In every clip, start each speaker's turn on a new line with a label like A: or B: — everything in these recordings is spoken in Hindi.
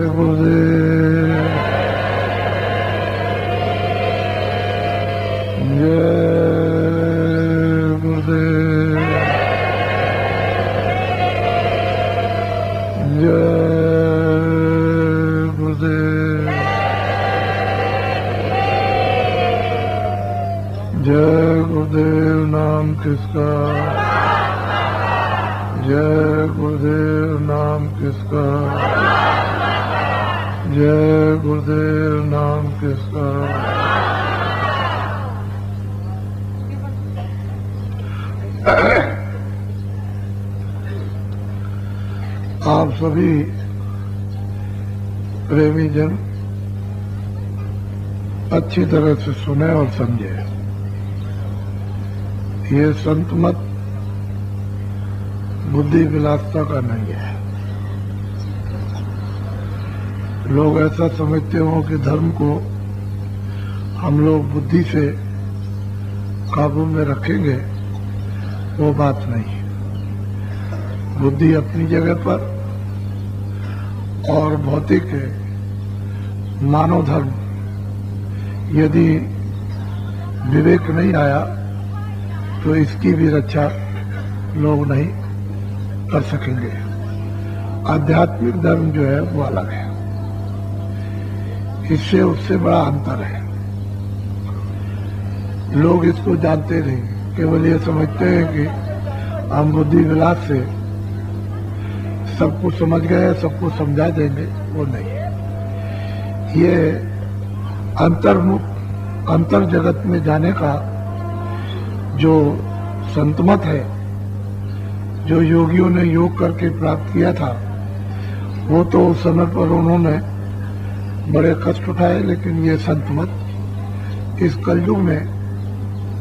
A: गुरुदेव जय गुरुदेव जय गुरुदेव जय गुरुदेव नाम किसका जय गुरुदेव नाम किसका जय गुरुदेव नाम किसका। आप सभी प्रेमी जन अच्छी तरह से सुने और समझे। ये संत मत बुद्धि विलासता का नहीं है। लोग ऐसा समझते हो कि धर्म को हम लोग बुद्धि से काबू में रखेंगे, वो बात नहीं। बुद्धि अपनी जगह पर और भौतिक मानव धर्म यदि विवेक नहीं आया तो इसकी भी रक्षा लोग नहीं कर सकेंगे। आध्यात्मिक धर्म जो है वो अलग है, इससे उससे बड़ा अंतर है। लोग इसको जानते नहीं, केवल ये समझते हैं कि हम बुद्धि विलास से सबको समझ गए, सबको समझा देंगे। वो नहीं, ये अंतर्मुख अंतर जगत में जाने का जो संतमत है, जो योगियों ने योग करके प्राप्त किया था, वो तो उस समय पर उन्होंने बड़े कष्ट उठाए, लेकिन ये संतमत इस कलयुग में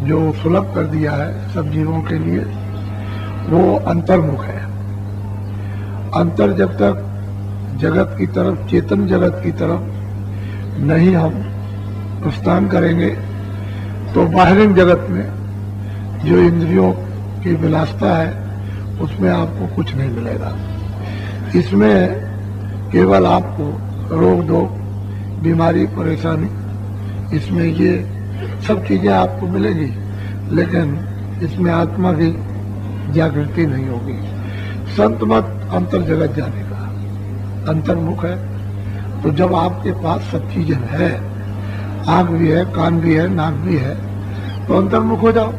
A: जो सुलभ कर दिया है सब जीवों के लिए, वो अंतर्मुख है। अंतर जब तक जगत की तरफ, चेतन जगत की तरफ नहीं हम प्रस्थान करेंगे तो बाहरी जगत में जो इंद्रियों की विलासता है उसमें आपको कुछ नहीं मिलेगा। इसमें केवल आपको रोग धोक, बीमारी, परेशानी, इसमें ये सब चीजें आपको मिलेगी, लेकिन इसमें आत्मा की जागृति नहीं होगी। संत मत अंतर जगत जाने का अंतर्मुख है। तो जब आपके पास सब चीजें है, आंख भी है, कान भी है, नाक भी है, तो अंतर्मुख हो जाओ,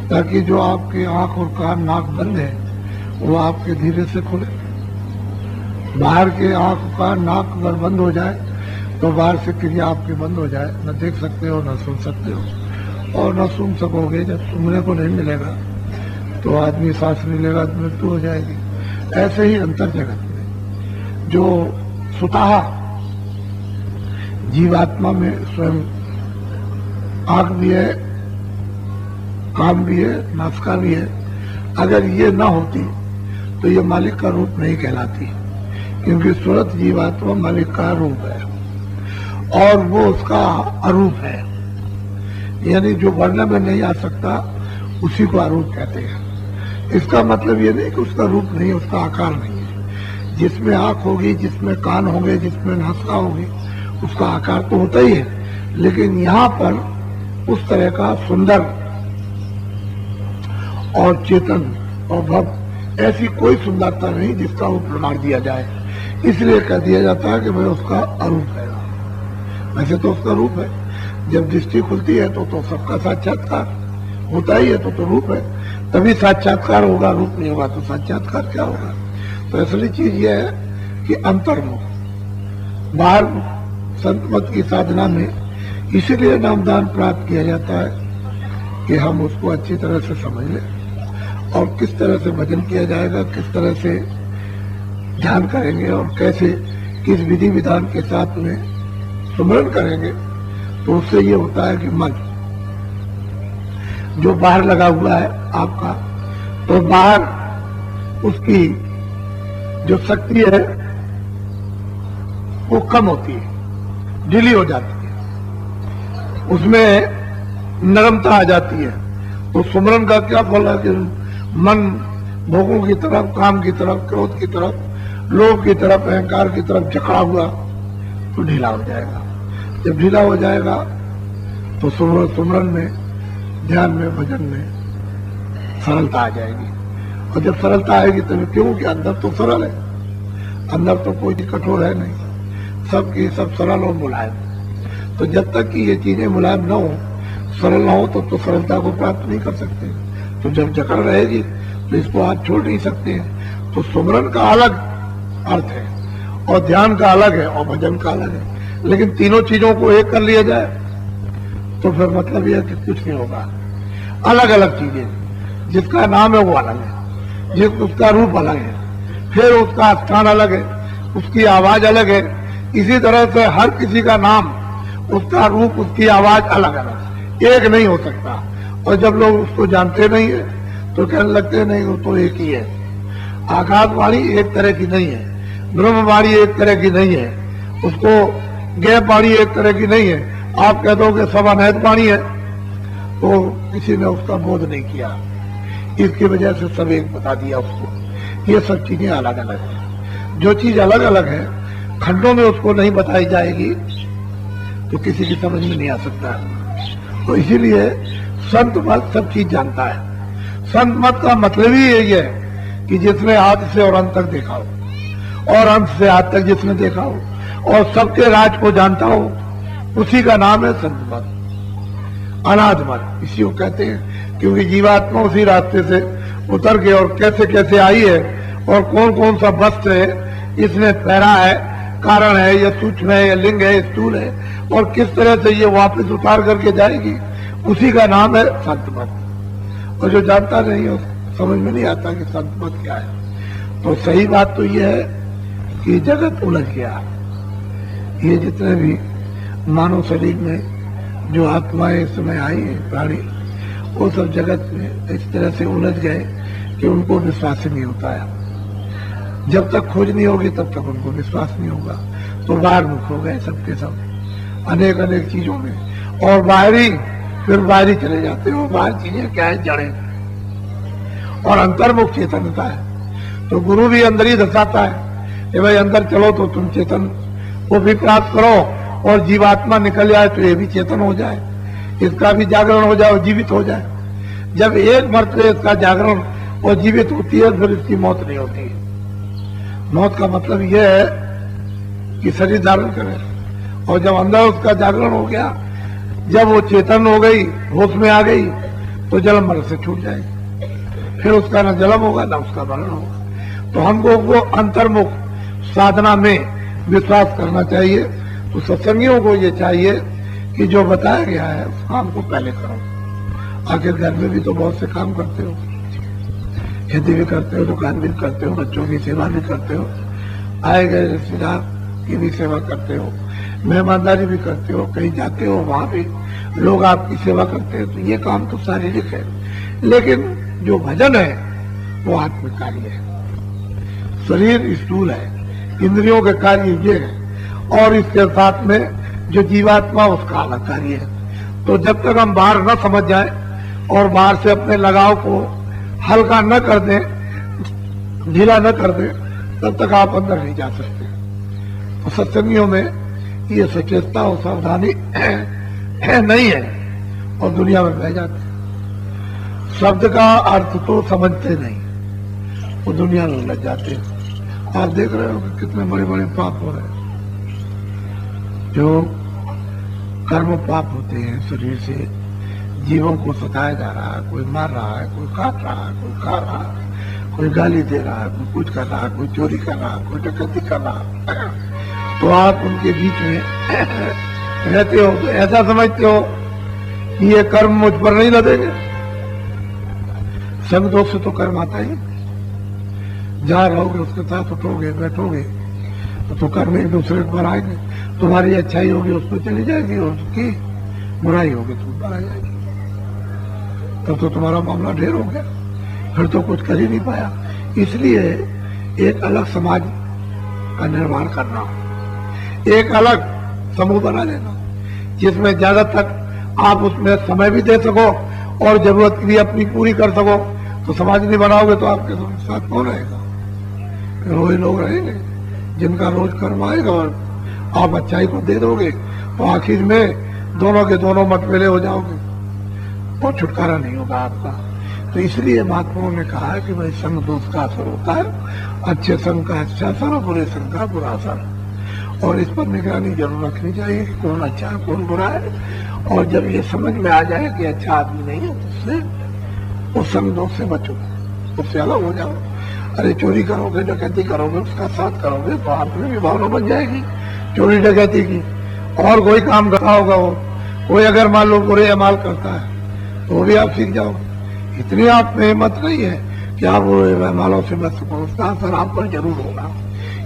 A: ताकि जो आपके आंख और कान नाक बंद है वो आपके धीरे से खुले। बाहर के आंख कान नाक अगर बंद हो जाए तो बाहर से क्रिया आपकी बंद हो जाए, न देख सकते हो, न सुन सकते हो। और न सुन सकोगे, जब सुनने को नहीं मिलेगा तो आदमी सांस नहीं लेगा तो मृत्यु हो जाएगी। ऐसे ही अंतर जगत में जो सुताहा जीवात्मा में स्वयं आंख भी है, कान भी है, नासिका भी है, अगर ये न होती तो ये मालिक का रूप नहीं कहलाती, क्योंकि सूरत जीवात्मा मालिक का रूप है और वो उसका अरूप है। यानी जो वर्णन में नहीं आ सकता उसी को अरूप कहते हैं। इसका मतलब ये नहीं कि उसका रूप नहीं है, उसका आकार नहीं है। जिसमें आंख होगी, जिसमें कान होंगे, जिसमें नासिका होगी, उसका आकार तो होता ही है, लेकिन यहाँ पर उस तरह का सुंदर और चेतन और भव्य ऐसी कोई सुंदरता नहीं जिसका वो प्रमाण दिया जाए। इसलिए कह दिया जाता है कि भाई उसका अरूप है। वैसे तो उसका रूप है, जब दृष्टि खुलती है तो सबका साक्षात्कार होता ही है, तो रूप है, तभी साक्षात्कार होगा। रूप नहीं होगा तो साक्षात्कार क्या होगा। तो असली चीज यह है कि अंतर्मुख, बाहर संत मत की साधना में इसीलिए नामदान प्राप्त किया जाता है कि हम उसको अच्छी तरह से समझ लें और किस तरह से भजन किया जाएगा, किस तरह से ध्यान करेंगे और कैसे किस विधि विधान के साथ में सुमरण करेंगे। तो उससे ये होता है कि मन जो बाहर लगा हुआ है आपका, तो बाहर उसकी जो शक्ति है वो कम होती है, ढीली हो जाती है, उसमें नरमता आ जाती है। तो सुमरन का क्या फल है कि मन भोगों की तरफ, काम की तरफ, क्रोध की तरफ लोभ की तरफ, अहंकार की तरफ जकड़ा हुआ तो ढीला हो जाएगा। जब ढीला हो जाएगा तो सुमरन में, ध्यान में, भजन में सरलता आ जाएगी। और जब सरलता आएगी तो क्योंकि अंदर तो सरल है, अंदर तो कोई कठोर है नहीं, सबकी सब सरल और मुलायम। तो जब तक कि ये चीजें मुलायम न हो, सरल न हो, तो सरलता को प्राप्त नहीं कर सकते। तो जब जकड़ रहेगी तो इसको हाथ छोड़ नहीं सकते हैं। तो सुमरन का अलग अर्थ है और ध्यान का अलग है और भजन का अलग है। लेकिन तीनों चीजों को एक कर लिया जाए तो फिर मतलब यह कि कुछ नहीं होगा। अलग अलग चीजें, जिसका नाम है वो अलग है, उसका रूप अलग है, फिर उसका स्थान अलग है, उसकी आवाज अलग है। इसी तरह से हर किसी का नाम, उसका रूप, उसकी आवाज अलग अलग, एक नहीं हो सकता। और जब लोग उसको जानते नहीं है तो कहने लगते नहीं वो तो एक ही है। आकाशवाणी एक तरह की नहीं है, ब्रह्मवाणी एक तरह की नहीं है, उसको गैप वाणी एक तरह की नहीं है। आप कह दो कि सब अनैत वाणी है तो किसी ने उसका बोध नहीं किया। इसकी वजह से सब एक बता दिया उसको। ये सब चीजें अलग अलग है। जो चीज अलग अलग है, खंडों में उसको नहीं बताई जाएगी तो किसी की समझ में नहीं आ सकता। तो इसीलिए संत मत सब चीज जानता है। संत मत का मतलब ही यही है कि जिसने आदि से और अंत तक देखा हो और अंत से आदि तक जिसने देखा हो और सबके राज को जानता हो, उसी का नाम है संत मत, अनाद मत। इसी को कहते हैं क्योंकि जीवात्मा उसी रास्ते से उतर के और कैसे कैसे आई है और कौन कौन सा वस्त्र है इसने पहरा है, कारण है या सूक्ष्म है या लिंग है, स्थूल है, और किस तरह से ये वापस उतार करके जाएगी, उसी का नाम है संत मत। और जो जानता नहीं हो, समझ में नहीं आता कि संत मत क्या है। तो सही बात तो ये है कि जगत उलझ गया। ये जितने भी मानव शरीर में जो आत्माएं इस समय आई है, प्राणी, वो सब जगत में इस तरह से उलझ गए कि उनको विश्वास ही नहीं होता है। जब तक खोज नहीं होगी तब तक उनको विश्वास नहीं होगा। तो बाहर मुख हो गए सबके सब, अनेक अनेक चीजों में, और बाहरी फिर बाहरी चले जाते हो। बाहर चीजें क्या है, जड़ें, और अंतर्मुख चेतनता है। तो गुरु भी अंदर ही दर्शाता है कि भाई अंदर चलो तो तुम चेतन को भी प्राप्त करो, और जीवात्मा निकल जाए तो ये भी चेतन हो जाए, इसका भी जागरण हो जाए और जीवित हो जाए। जब एक मर्तबे इसका जागरण और जीवित होती है फिर इसकी मौत नहीं होती है। मौत का मतलब यह है कि शरीर धारण करे, और जब अंदर उसका जागरण हो गया, जब वो चेतन हो गई, होश में आ गई, तो जन्म मरण से छूट जाएगी। फिर उसका न जन्म होगा न उसका मरण होगा। तो हमको वो अंतर्मुख साधना में विश्वास करना चाहिए। तो सत्संगियों को ये चाहिए कि जो बताया गया है उस काम को पहले करो। आखिर घर में भी तो बहुत से काम करते हो, खेती भी करते हो, दुकान भी करते हो, बच्चों की सेवा भी करते हो, आए गए रिश्तेदार की भी सेवा करते हो, मेहमानदारी भी करते हो, कहीं जाते हो वहां भी लोग आपकी सेवा करते हैं। तो ये काम तो शारीरिक है, लेकिन जो भजन है वो आत्मिक कार्य है। शरीर स्थूल है, इंद्रियों के कार्य ये है, और इसके साथ में जो जीवात्मा उसका अलग कार्य है। तो जब तक हम बाहर न समझ जाए और बाहर से अपने लगाव को हल्का न कर दें, ढीला न कर दें, तब तक आप अंदर नहीं जा सकते। तो सत्संगियों में ये सचेतता और सावधानी है नहीं है, और दुनिया में बह जाते हैं। शब्द का अर्थ तो समझते नहीं, वो दुनिया में लग जाते हैं। आप देख रहे हो कि कितने बड़े बड़े पाप हो रहे हैं। जो कर्म पाप होते हैं, शरीर से जीवों को सताया जा रहा है, कोई मार रहा है, कोई काट रहा है, कोई खा रहा है, कोई गाली दे रहा है, कोई कुछ कर रहा है, कोई चोरी कर रहा है, कोई डकैती कर रहा है। तो आप उनके बीच में रहते हो तो ऐसा समझते हो कि ये कर्म मुझ पर नहीं लगेंगे। संग दोष से तो कर्म आता ही, जहां रहोगे उसके साथ उठोगे बैठोगे तो कर्म एक दूसरे पर आएंगे। तुम्हारी अच्छाई होगी उस पर चली जाएगी, और उसकी बुराई होगी तुम पर आ जाएगी। तब तो तुम्हारा मामला ढेर हो गया, फिर तो कुछ कर ही नहीं पाया। इसलिए एक अलग समाज का निर्माण करना, एक अलग समूह बना लेना, जिसमें ज्यादा तक आप उसमें समय भी दे सको और जरूरत भी अपनी पूरी कर सको। तो समाज नहीं बनाओगे तो आपके साथ कौन रहेगा? फिर वही लोग रहेंगे जिनका रोज कर्म आएगा और आप अच्छाई को दे दोगे तो आखिर में दोनों के दोनों मतभेद हो जाओगे और छुटकारा नहीं होगा आपका। तो इसलिए महात्माओं ने कहा है कि भाई संग दोष का असर होता है, अच्छे संग का अच्छा असर और बुरे संग का बुरा असर, और इस पर निगरानी जरूर रखनी चाहिए कि कौन अच्छा है कौन बुरा है। और जब ये समझ में आ जाए कि अच्छा आदमी नहीं है तो उससे उस संग दोष से बचो, उससे अलग हो जाओ। अरे चोरी करोगे डकैती करोगे उसका साथ करोगे तो आप में भी भावना बन जाएगी चोरी डकैती की। और कोई काम करता होगा वो, कोई अगर मान लो बुरे अमाल करता है तो वो भी आप सीख जाओ। इतनी आप में हिम्मत नहीं है कि आप बुरे अमालों से बच सको, उसका असर आप पर जरूर होगा।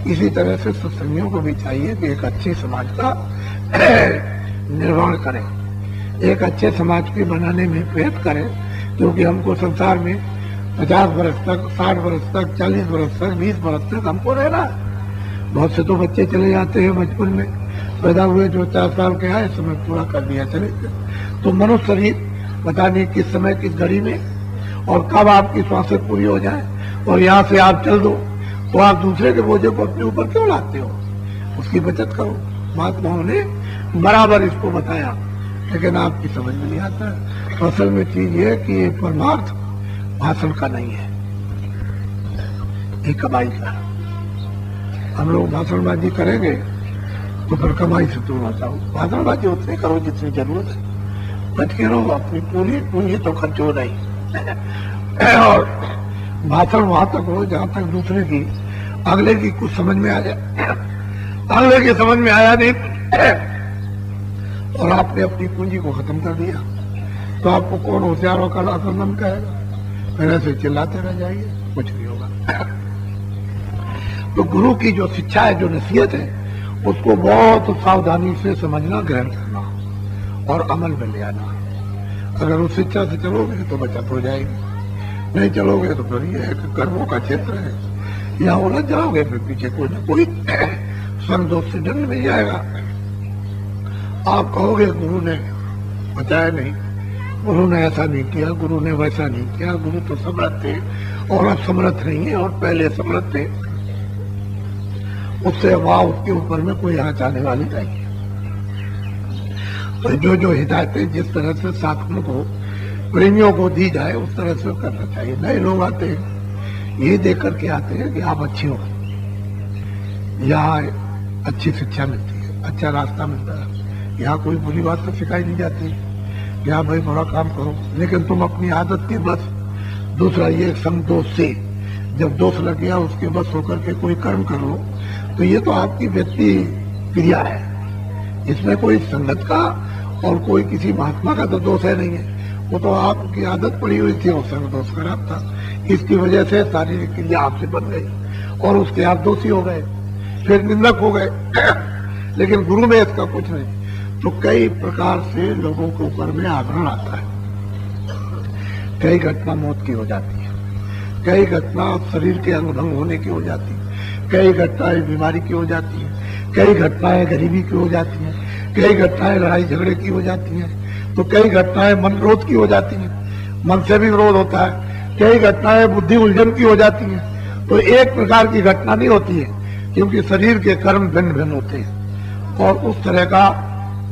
A: इसी तरह से सत्संगियों को भी चाहिए कि एक अच्छे समाज का निर्माण करें, एक अच्छे समाज के बनाने में प्रयत्न करें, क्योंकि हमको संसार में 50 वर्ष तक 60 वर्ष तक 40 वर्ष तक 20 वर्ष तक हमको रहना है। बहुत से तो बच्चे चले जाते हैं बचपन में पैदा हुए जो 4 साल के आए समय पूरा कर दिया चले गए। तो मनुष्य शरीर पता नहीं किस समय किस घड़ी में और कब आपकी श्वासें पूरी हो जाए और यहाँ से आप चल दो तो आप दूसरे के बोझे को अपने ऊपर क्यों लाते हो, उसकी बचत करो। महात्माओं ने बराबर इसको बताया लेकिन आपकी समझ में नहीं आता है। तो असल में चीज ये कि ये परमार्थ भाषण का नहीं है, ये कमाई का। हम लोग भाषणबाजी करेंगे तो फिर कमाई से दूर हो जाओ। भाषणबाजी उतनी करो जितनी जरूरत है, बच के रहो, अपनी पूरी पूंजी तो खर्च हो नहीं। और भाषण वहां तक हो जहां तक दूसरे की अगले की कुछ समझ में आ जाए। अगले की समझ में आया नहीं और आपने अपनी पूंजी को खत्म कर दिया तो आपको कौन होशियारों का अकलमंद कहेगा, फिर ऐसे चिल्लाते रह जाइए, कुछ नहीं होगा। तो गुरु की जो शिक्षा है, जो नसीहत है, उसको बहुत सावधानी से समझना, ग्रहण करना और अमल में ले आना। अगर उस शिक्षा से चलोगे तो बचत हो जाएगी, नहीं चलोगे तो फिर ये कर्मों का क्षेत्र है, यहाँ उलझ जाओगे, फिर पीछे कोई ना कोई संग दोष से दंड मिल जाएगा। आप कहोगे गुरु ने बताया नहीं, गुरु ने ऐसा नहीं किया, गुरु ने वैसा नहीं किया, गुरु तो समर्थ थे और अब समर्थ नहीं है और पहले समर्थ थे, उससे वहां उसके ऊपर में कोई आँच आने वाली नहीं है। तो जो हिदायतें जिस तरह से साथियों को प्रेमियों को दी जाए उस तरह से करना चाहिए। नए लोग आते हैं ये देख करके आते हैं कि आप अच्छे हो, यहाँ अच्छी शिक्षा मिलती है, अच्छा रास्ता मिलता है, यहाँ कोई बुरी बात तो सिखाई नहीं जाती, यहाँ भाई बड़ा काम करो, लेकिन तुम अपनी आदत के बस। दूसरा ये संग दोष से जब दोष लग गया उसके बस होकर के कोई कर्म कर लो तो ये तो आपकी व्यक्ति क्रिया है, इसमें कोई संगत का और कोई किसी महात्मा का तो दोष है नहीं है, वो तो आपकी आदत पड़ी हुई थी और संग दोष खराब था, इसकी वजह से शारीरिक क्रिया आपसे बन गई और उसके आप दोषी हो गए, फिर निंदक हो गए। लेकिन गुरु में इसका कुछ नहीं। तो कई प्रकार से लोगों के ऊपर में आवरण आता है, कई घटना मौत की हो जाती है, कई घटना शरीर के अंग भंग होने की हो जाती है, कई घटनाएं बीमारी की हो जाती है, कई घटनाएं गरीबी की हो जाती है, कई घटनाएं लड़ाई झगड़े की हो जाती है, तो कई घटनाएं मन विरोध की हो जाती है, मन से भी विरोध होता है, कई घटनाएं बुद्धि उलझन की हो जाती है। तो एक प्रकार की घटना नहीं होती है, क्योंकि शरीर के कर्म भिन्न भिन्न होते हैं और उस तरह का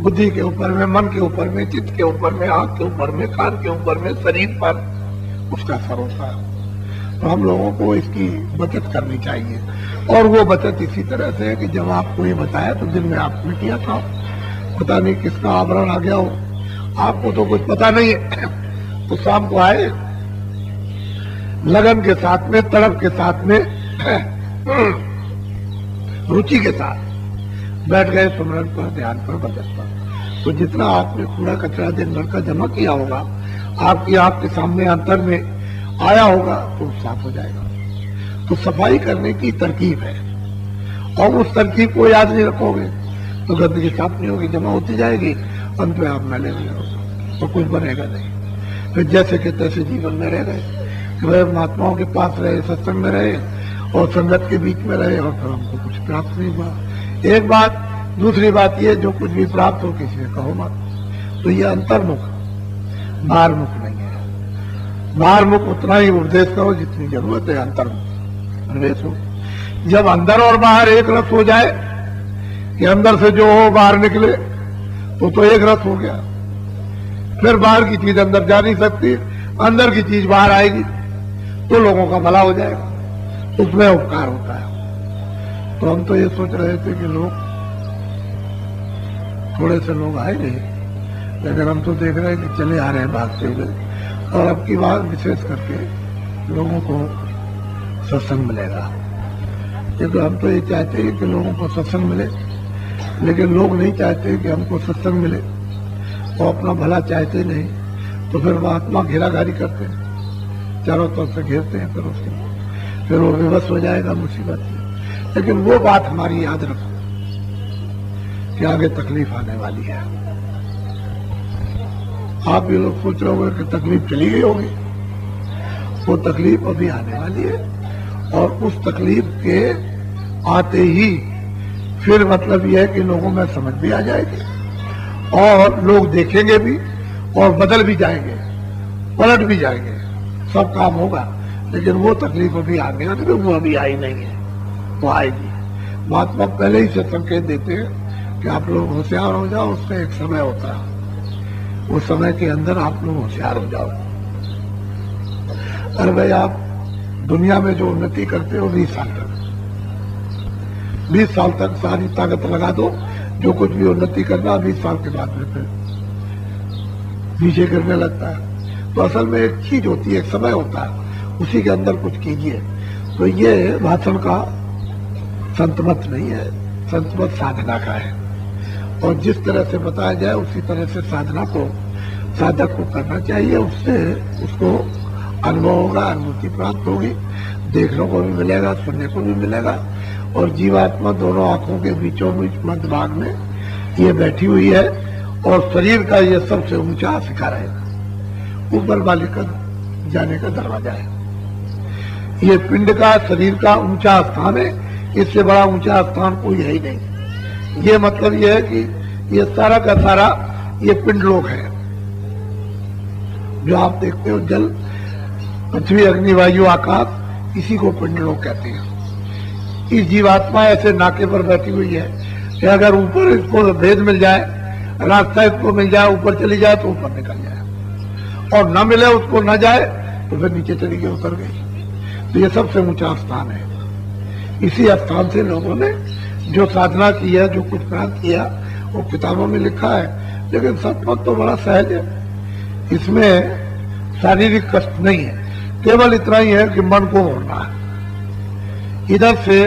A: बुद्धि के ऊपर में, मन के ऊपर में, चित्त के ऊपर में, आंख के ऊपर में, कान के ऊपर में, शरीर पर उसका असर होता है। तो हम लोगों को इसकी बचत करनी चाहिए और वो बचत इसी तरह से है कि जब आपको ये बताया तो दिन में आपने किया था, पता नहीं किसका आवरण आ गया हो, आपको तो कुछ पता नहीं है, तो शाम को आए लगन के साथ में, तड़प के साथ में, रुचि के साथ बैठ गए सुमरन पर, ध्यान पर, बचत पर। तो जितना आपने कूड़ा कचरा दिन भर का जमा किया होगा, आपकी आंख के सामने अंतर में आया होगा तो साफ हो जाएगा। तो सफाई करने की तरकीब है और उस तरकीब को याद नहीं रखोगे तो गंदगी साफ नहीं होगी, जमा होती जाएगी, अंत में आप मैले नहीं होगा तो कुछ बनेगा नहीं। फिर जैसे कि तैसे जीवन में रह गए कि वह महात्माओं के पास रहे, सत्संग में रहे और संगत के बीच में रहे और फिर हमको कुछ प्राप्त नहीं हुआ। एक बात। दूसरी बात ये, जो कुछ भी प्राप्त हो किसी से कहो मत। तो ये अंतर्मुख, बाहरमुख नहीं है। बाहरमुख उतना ही उपदेश करो जितनी जरूरत है, अंतर्मुख प्रवेश हो। जब अंदर और बाहर एक रस हो जाए कि अंदर से जो हो बाहर निकले तो एक रस हो गया। फिर बाहर की चीज अंदर जा नहीं सकती, अंदर की चीज बाहर आएगी तो लोगों का भला हो जाएगा, उसमें उपकार होता है। तो हम तो ये सोच रहे थे कि लोग थोड़े से लोग आए नहीं, लेकिन हम तो देख रहे हैं कि चले आ रहे हैं भागते हुए। और अब की बात विशेष करके लोगों को सत्संग मिलेगा, क्योंकि हम तो ये चाहते हैं कि लोगों को सत्संग मिले, लेकिन लोग नहीं चाहते कि हमको सत्संग मिले, वो अपना भला चाहते नहीं, तो फिर महात्मा घेराघारी करते हैं, चारों तरफ से घेरते हैं, फिर वो विवश हो जाएगा मुसीबत में। लेकिन वो बात हमारी याद रखो कि आगे तकलीफ आने वाली है। आप ये लोग सोच रहे होंगे कि तकलीफ चली गई होगी, वो तकलीफ अभी आने वाली है, और उस तकलीफ के आते ही फिर मतलब यह है कि लोगों में समझ भी आ जाएगी और लोग देखेंगे भी और बदल भी जाएंगे, पलट भी जाएंगे, सब काम होगा। लेकिन वो तकलीफ अभी आने वाली है, वो अभी आई नहीं है, वो आएगी। महात्मा पहले ही से संकेत देते हैं कि आप लोग होशियार हो जाओ, उससे एक समय होता है, उस समय के अंदर आप लोग होशियार हो जाओ। अरे भाई, आप दुनिया में जो उन्नति करते हो 20 साल तक, 20 साल तक सारी ताकत लगा दो, जो कुछ भी उन्नति करना 20 साल के बाद में फिर पीछे करने लगता है। तो असल में एक चीज होती है, एक समय होता है, उसी के अंदर कुछ कीजिए। तो ये भाषण का संतमत नहीं है, संतमत साधना का है, और जिस तरह से बताया जाए उसी तरह से साधना को साधक को करना चाहिए। उससे उसको अनुभव होगा, अनुभूति प्राप्त होगी, देखने को भी मिलेगा, सुनने को भी मिलेगा। और जीवात्मा दोनों आंखों के बीचों बीच मध्य भाग में ये बैठी हुई है, और शरीर का ये सबसे ऊंचा शिखर है, ऊपर वाले का जाने का दरवाजा है। ये पिंड का, शरीर का ऊंचा स्थान है, इससे बड़ा ऊंचा स्थान कोई है ही नहीं। ये मतलब ये है कि ये सारा का सारा ये पिंड लोक है, जो आप देखते हो, जल, पृथ्वी, अग्नि, वायु, आकाश, इसी को पिंड लोक कहते हैं। इस जीवात्मा ऐसे नाके पर बैठी हुई है कि अगर ऊपर इसको भेद मिल जाए, रास्ता इसको मिल जाए, ऊपर चली जाए तो ऊपर निकल जाए, और न मिले उसको न जाए तो फिर नीचे चली गई, उतर गई। तो ये सबसे ऊंचा स्थान है। इसी स्थान से लोगों ने जो साधना की है, जो कुछ प्राप्त किया, वो किताबों में लिखा है। लेकिन सत्पथ तो बड़ा सहज है, इसमें शारीरिक कष्ट नहीं है, केवल इतना ही है कि मन को मोड़ना है। इधर से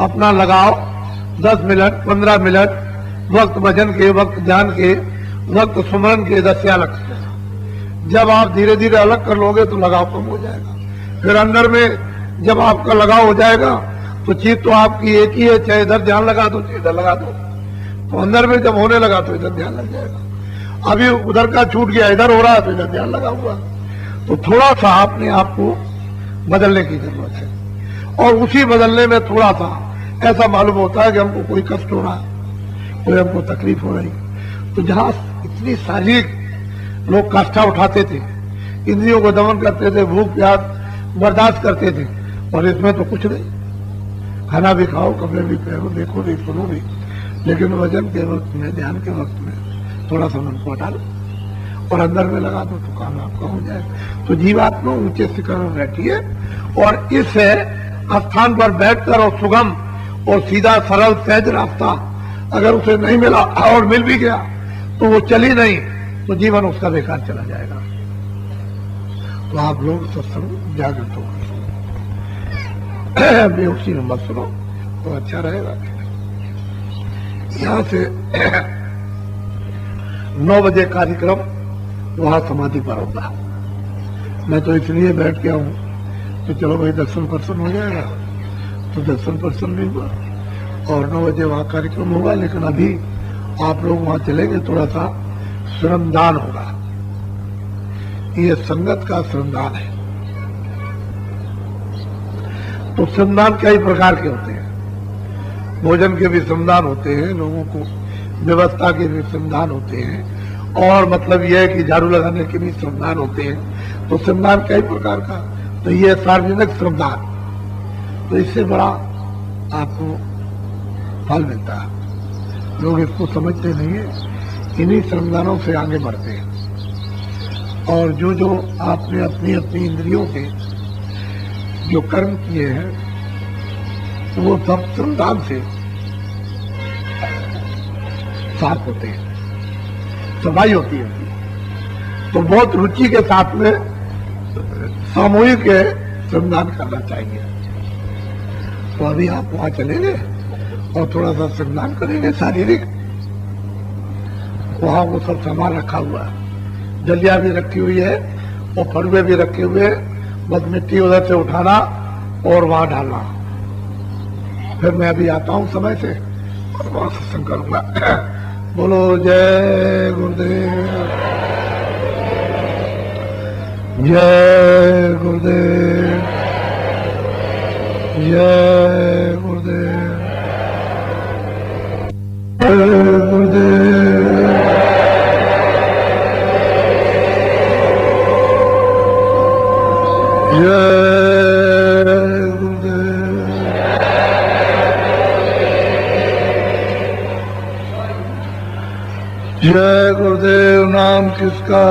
A: अपना लगाओ 10 मिनट 15 मिनट वक्त भजन के, वक्त ध्यान के, वक्त सुमरन के, इधर से अलग से। जब आप धीरे धीरे अलग कर लोगे तो लगाव कम हो जाएगा। फिर अंदर में जब आपका लगाव हो जाएगा तो चीज तो आपकी एक ही है, चाहे इधर ध्यान लगा दो चाहे इधर लगा दो, तो अंदर में जब होने लगा तो इधर ध्यान लग जाएगा। अभी उधर का छूट गया, इधर हो रहा है तो इधर ध्यान लगा हुआ। तो थोड़ा सा अपने आप को बदलने की जरूरत है, और उसी बदलने में थोड़ा सा ऐसा मालूम होता है कि हमको कोई कष्ट हो रहा है, कोई हमको तकलीफ हो रही। तो जहां इतनी शारीरिक लोग काष्ठा उठाते थे, इंद्रियों को दमन करते थे, भूख प्यास बर्दाश्त करते थे, और इसमें तो कुछ नहीं, खाना भी खाओ, कपड़े भी पहनो, देखो भी, सुनो भी, लेकिन वजन के वक्त में, ध्यान के वक्त में थोड़ा सा मन को हटा लो और अंदर में लगा दो तो काम आपका हो जाएगा। तो जीवात्मा ऊंचे शिखर में बैठी है, और इस स्थान पर बैठकर और सुगम और सीधा सरल सहज रास्ता अगर उसे नहीं मिला और मिल भी गया तो वो चली नहीं, तो जीवन उसका बेकार चला जाएगा। तो आप लोग सत्संग जागृत होकर बेहोशी में मत सुनो तो अच्छा रहेगा। यहाँ से 9 बजे कार्यक्रम वहां समाधि पर होगा। मैं तो इसलिए बैठ गया हूँ तो चलो भाई दर्शन पर्सन हो जाएगा, तो दर्शन पर्सन भी हुआ, और 9 बजे वहां कार्यक्रम होगा। लेकिन अभी आप लोग वहां चलेंगे, थोड़ा सा श्रमदान होगा। ये संगत का श्रमदान है। तो श्रमदान कई प्रकार के होते हैं, भोजन के भी श्रमदान होते हैं, लोगों को व्यवस्था के भी श्रमदान होते हैं, और मतलब यह है कि झाड़ू लगाने के भी श्रमदान होते हैं। तो श्रमदान कई प्रकार का, तो ये सार्वजनिक श्रमदान, तो इससे बड़ा आपको फल मिलता है। लोग इसको समझते नहीं है, इन्हीं श्रमदानों से आगे बढ़ते हैं। और जो जो आपने अपनी अपनी इंद्रियों से जो कर्म किए हैं वो सब श्रमदान से साफ होते हैं, सफाई होती है। तो बहुत रुचि के साथ में सामूहिक श्रमदान करना चाहिए। तो अभी आप वहां चलेंगे और थोड़ा सा श्रमदान करेंगे शारीरिक। वहां वो सब सामान रखा हुआ है, जलिया भी रखी हुई है और फड़वे भी रखे हुए हैं। बस मिट्टी उधर से उठाना और वहां डालना। फिर मैं अभी आता हूं समय से और वहां सत्संग करूंगा। बोलो जय गुरुदेव, जय गुरुदेव, जय गुरुदेव, जय गुरुदेव। जय गुरुदेव, जय गुरुदेव नाम किसका,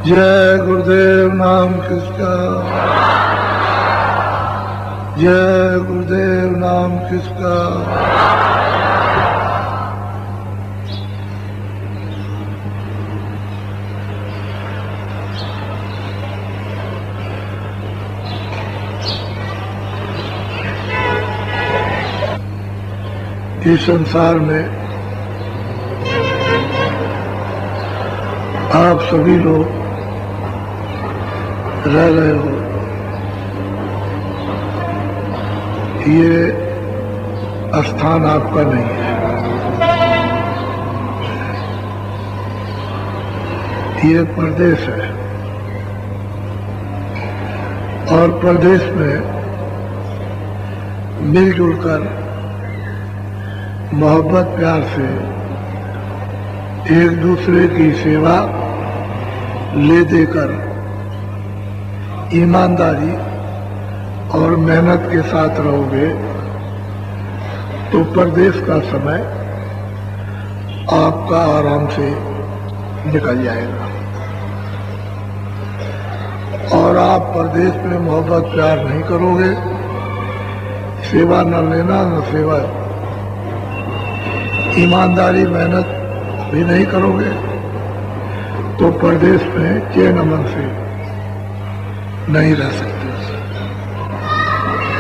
A: जय गुरुदेव नाम किसका, जय गुरुदेव नाम किसका। इस संसार में आप सभी लोग रह रहे हो, ये स्थान आपका नहीं है, ये प्रदेश है। और प्रदेश में मिलजुल कर मोहब्बत प्यार से एक दूसरे की सेवा ले देकर ईमानदारी और मेहनत के साथ रहोगे तो परदेश का समय आपका आराम से निकल जाएगा। और आप परदेश में मोहब्बत प्यार नहीं करोगे, सेवा न लेना न सेवा, ईमानदारी मेहनत भी नहीं करोगे तो परदेश में चैन अमन से नहीं रह सकते।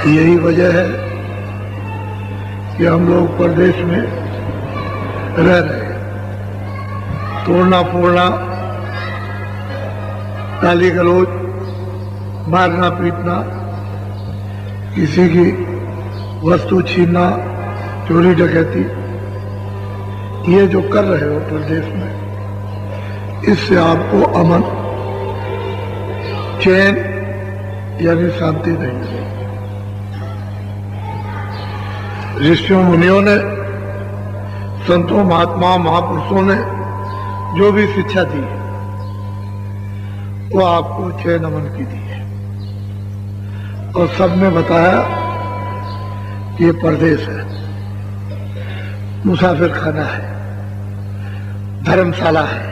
A: यही वजह है कि हम लोग परदेश में रह रहे हैं। तोड़ना फोड़ना, गाली गलौज, मारना पीटना, किसी की वस्तु छीनना, चोरी डकैती, ये जो कर रहे हो प्रदेश में, इससे आपको अमन, चैन यानी शांति नहीं मिलेगी। ऋषियों मुनियों ने, संतों महात्माओं महापुरुषों ने जो भी शिक्षा दी है वो आपको चैन अमन की दी है। और सबने बताया कि ये परदेश है, मुसाफिर खाना है, धर्मशाला है,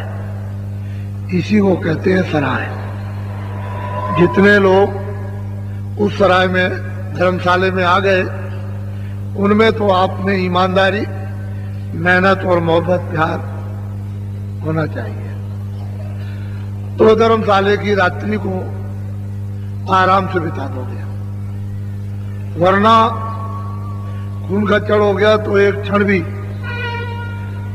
A: इसी को कहते हैं सराय। जितने लोग उस सराय में, धर्मशाले में आ गए, उनमें तो आपने ईमानदारी, मेहनत और मोहब्बत प्यार होना चाहिए। तो धर्मशाले की रात्रि को आराम से बिता दोगे, वरना खून खच्चड़ हो गया तो एक क्षण भी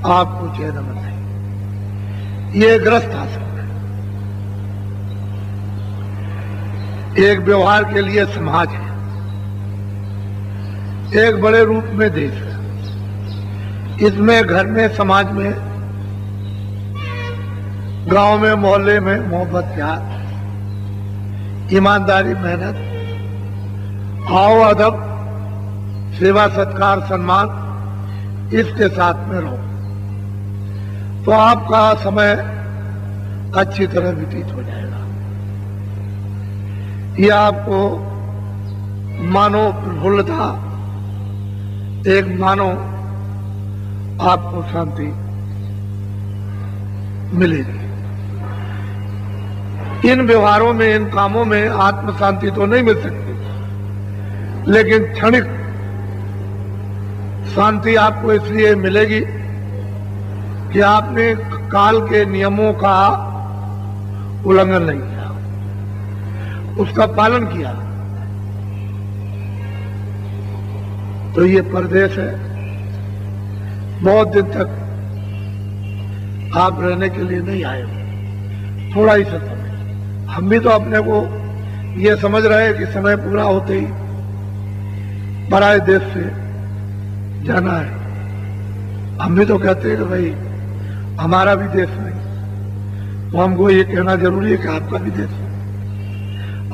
A: आपको चैन अमन नहीं। ये ग्रस्त आश्रम है। एक व्यवहार के लिए समाज है, एक बड़े रूप में देश है। इसमें घर में, समाज में, गांव में, मोहल्ले में मोहब्बत प्यार, ईमानदारी, मेहनत, आओ अदब, सेवा सत्कार सम्मान, इसके साथ में रहो तो आपका समय अच्छी तरह व्यतीत हो जाएगा। ये आपको मानो प्रफुल्लता, एक मानो आपको शांति मिलेगी। इन व्यवहारों में, इन कामों में आत्म शांति तो नहीं मिल सकती, लेकिन क्षणिक शांति आपको इसलिए मिलेगी कि आपने काल के नियमों का उल्लंघन नहीं किया, उसका पालन किया। तो ये परदेश है, बहुत दिन तक आप रहने के लिए नहीं आए, थोड़ा ही सा समय। हम भी तो अपने को ये समझ रहे हैं कि समय पूरा होते ही पराए देश से जाना है। हम भी तो कहते हैं कि भाई हमारा भी देश नहीं, तो हमको ये कहना जरूरी है कि आपका भी देश है,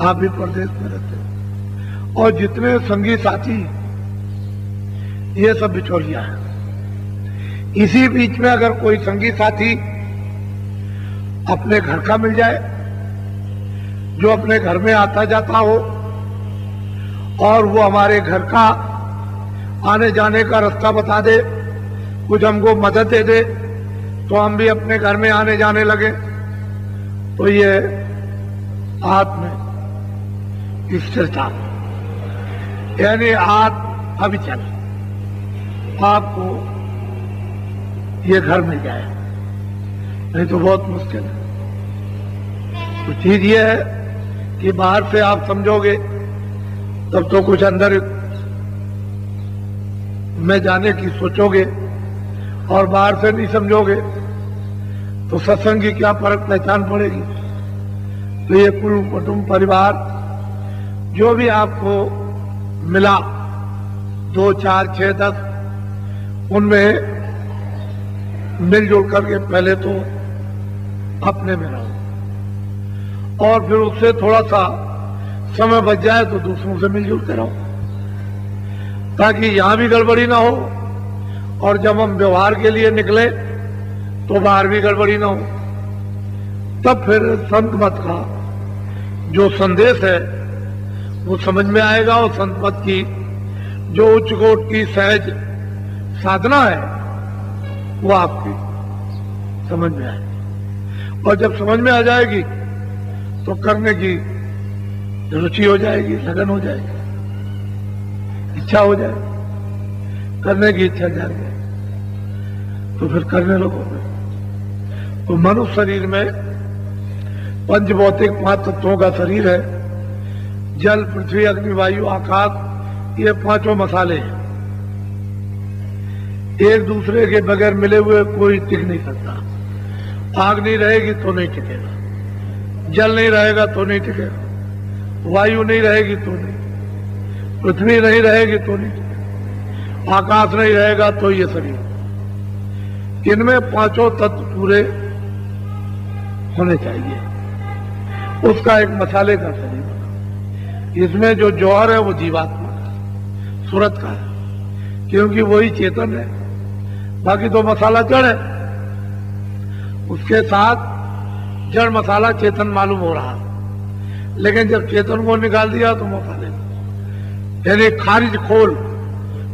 A: आप भी परदेश में रहते हैं। और जितने संगी साथी, ये सब बिचौलिया है। इसी बीच में अगर कोई संगी साथी अपने घर का मिल जाए, जो अपने घर में आता जाता हो, और वो हमारे घर का आने जाने का रास्ता बता दे, कुछ हमको मदद दे दे, तो हम भी अपने घर में आने जाने लगे, तो ये आत्म स्थिरता, यानी आत्म अविचल, आपको ये घर मिल जाए, नहीं तो बहुत मुश्किल है। तो चीज ये है कि बाहर से आप समझोगे तब तो कुछ अंदर में जाने की सोचोगे, और बाहर से नहीं समझोगे तो सत्संग की क्या फर्क पहचान पड़ेगी। तो ये कुल कुटुंब परिवार जो भी आपको मिला, 2, 4, 6, 10, उनमें मिलजुल करके पहले तो अपने में रहो, और फिर उससे थोड़ा सा समय बच जाए तो दूसरों से मिलजुल के रहो, ताकि यहां भी गड़बड़ी ना हो, और जब हम व्यवहार के लिए निकले तो बाहर भी गड़बड़ी ना हो। तब फिर संत मत का जो संदेश है वो समझ में आएगा, और संत मत की जो उच्च कोट की सहज साधना है वो आपकी समझ में आएगी। और जब समझ में आ जाएगी तो करने की रुचि हो जाएगी, लगन हो जाएगी, इच्छा हो जाएगी, करने की इच्छा जाएगी, तो फिर करने लगोगे। तो मनुष्य शरीर में पंच भौतिक 5 तत्वों का शरीर है। जल, पृथ्वी, अग्नि, वायु, आकाश, ये 5 मसाले हैं। एक दूसरे के बगैर मिले हुए कोई टिक नहीं सकता। आग नहीं रहेगी तो नहीं टिकेगा, जल नहीं रहेगा तो नहीं टिकेगा, वायु नहीं रहेगी तो नहीं, पृथ्वी नहीं रहेगी तो नहीं, आकाश नहीं रहेगा तो ये शरीर। इनमें 5 तत्व पूरे होने चाहिए, उसका एक मसाले का शरीर बना। इसमें जो जौहर है वो जीवात्मा का, सूरत का है, क्योंकि वही चेतन है, बाकी तो मसाला जड़ है। उसके साथ जड़ मसाला चेतन मालूम हो रहा, लेकिन जब चेतन को निकाल दिया तो मसाले, यानी खारिज खोल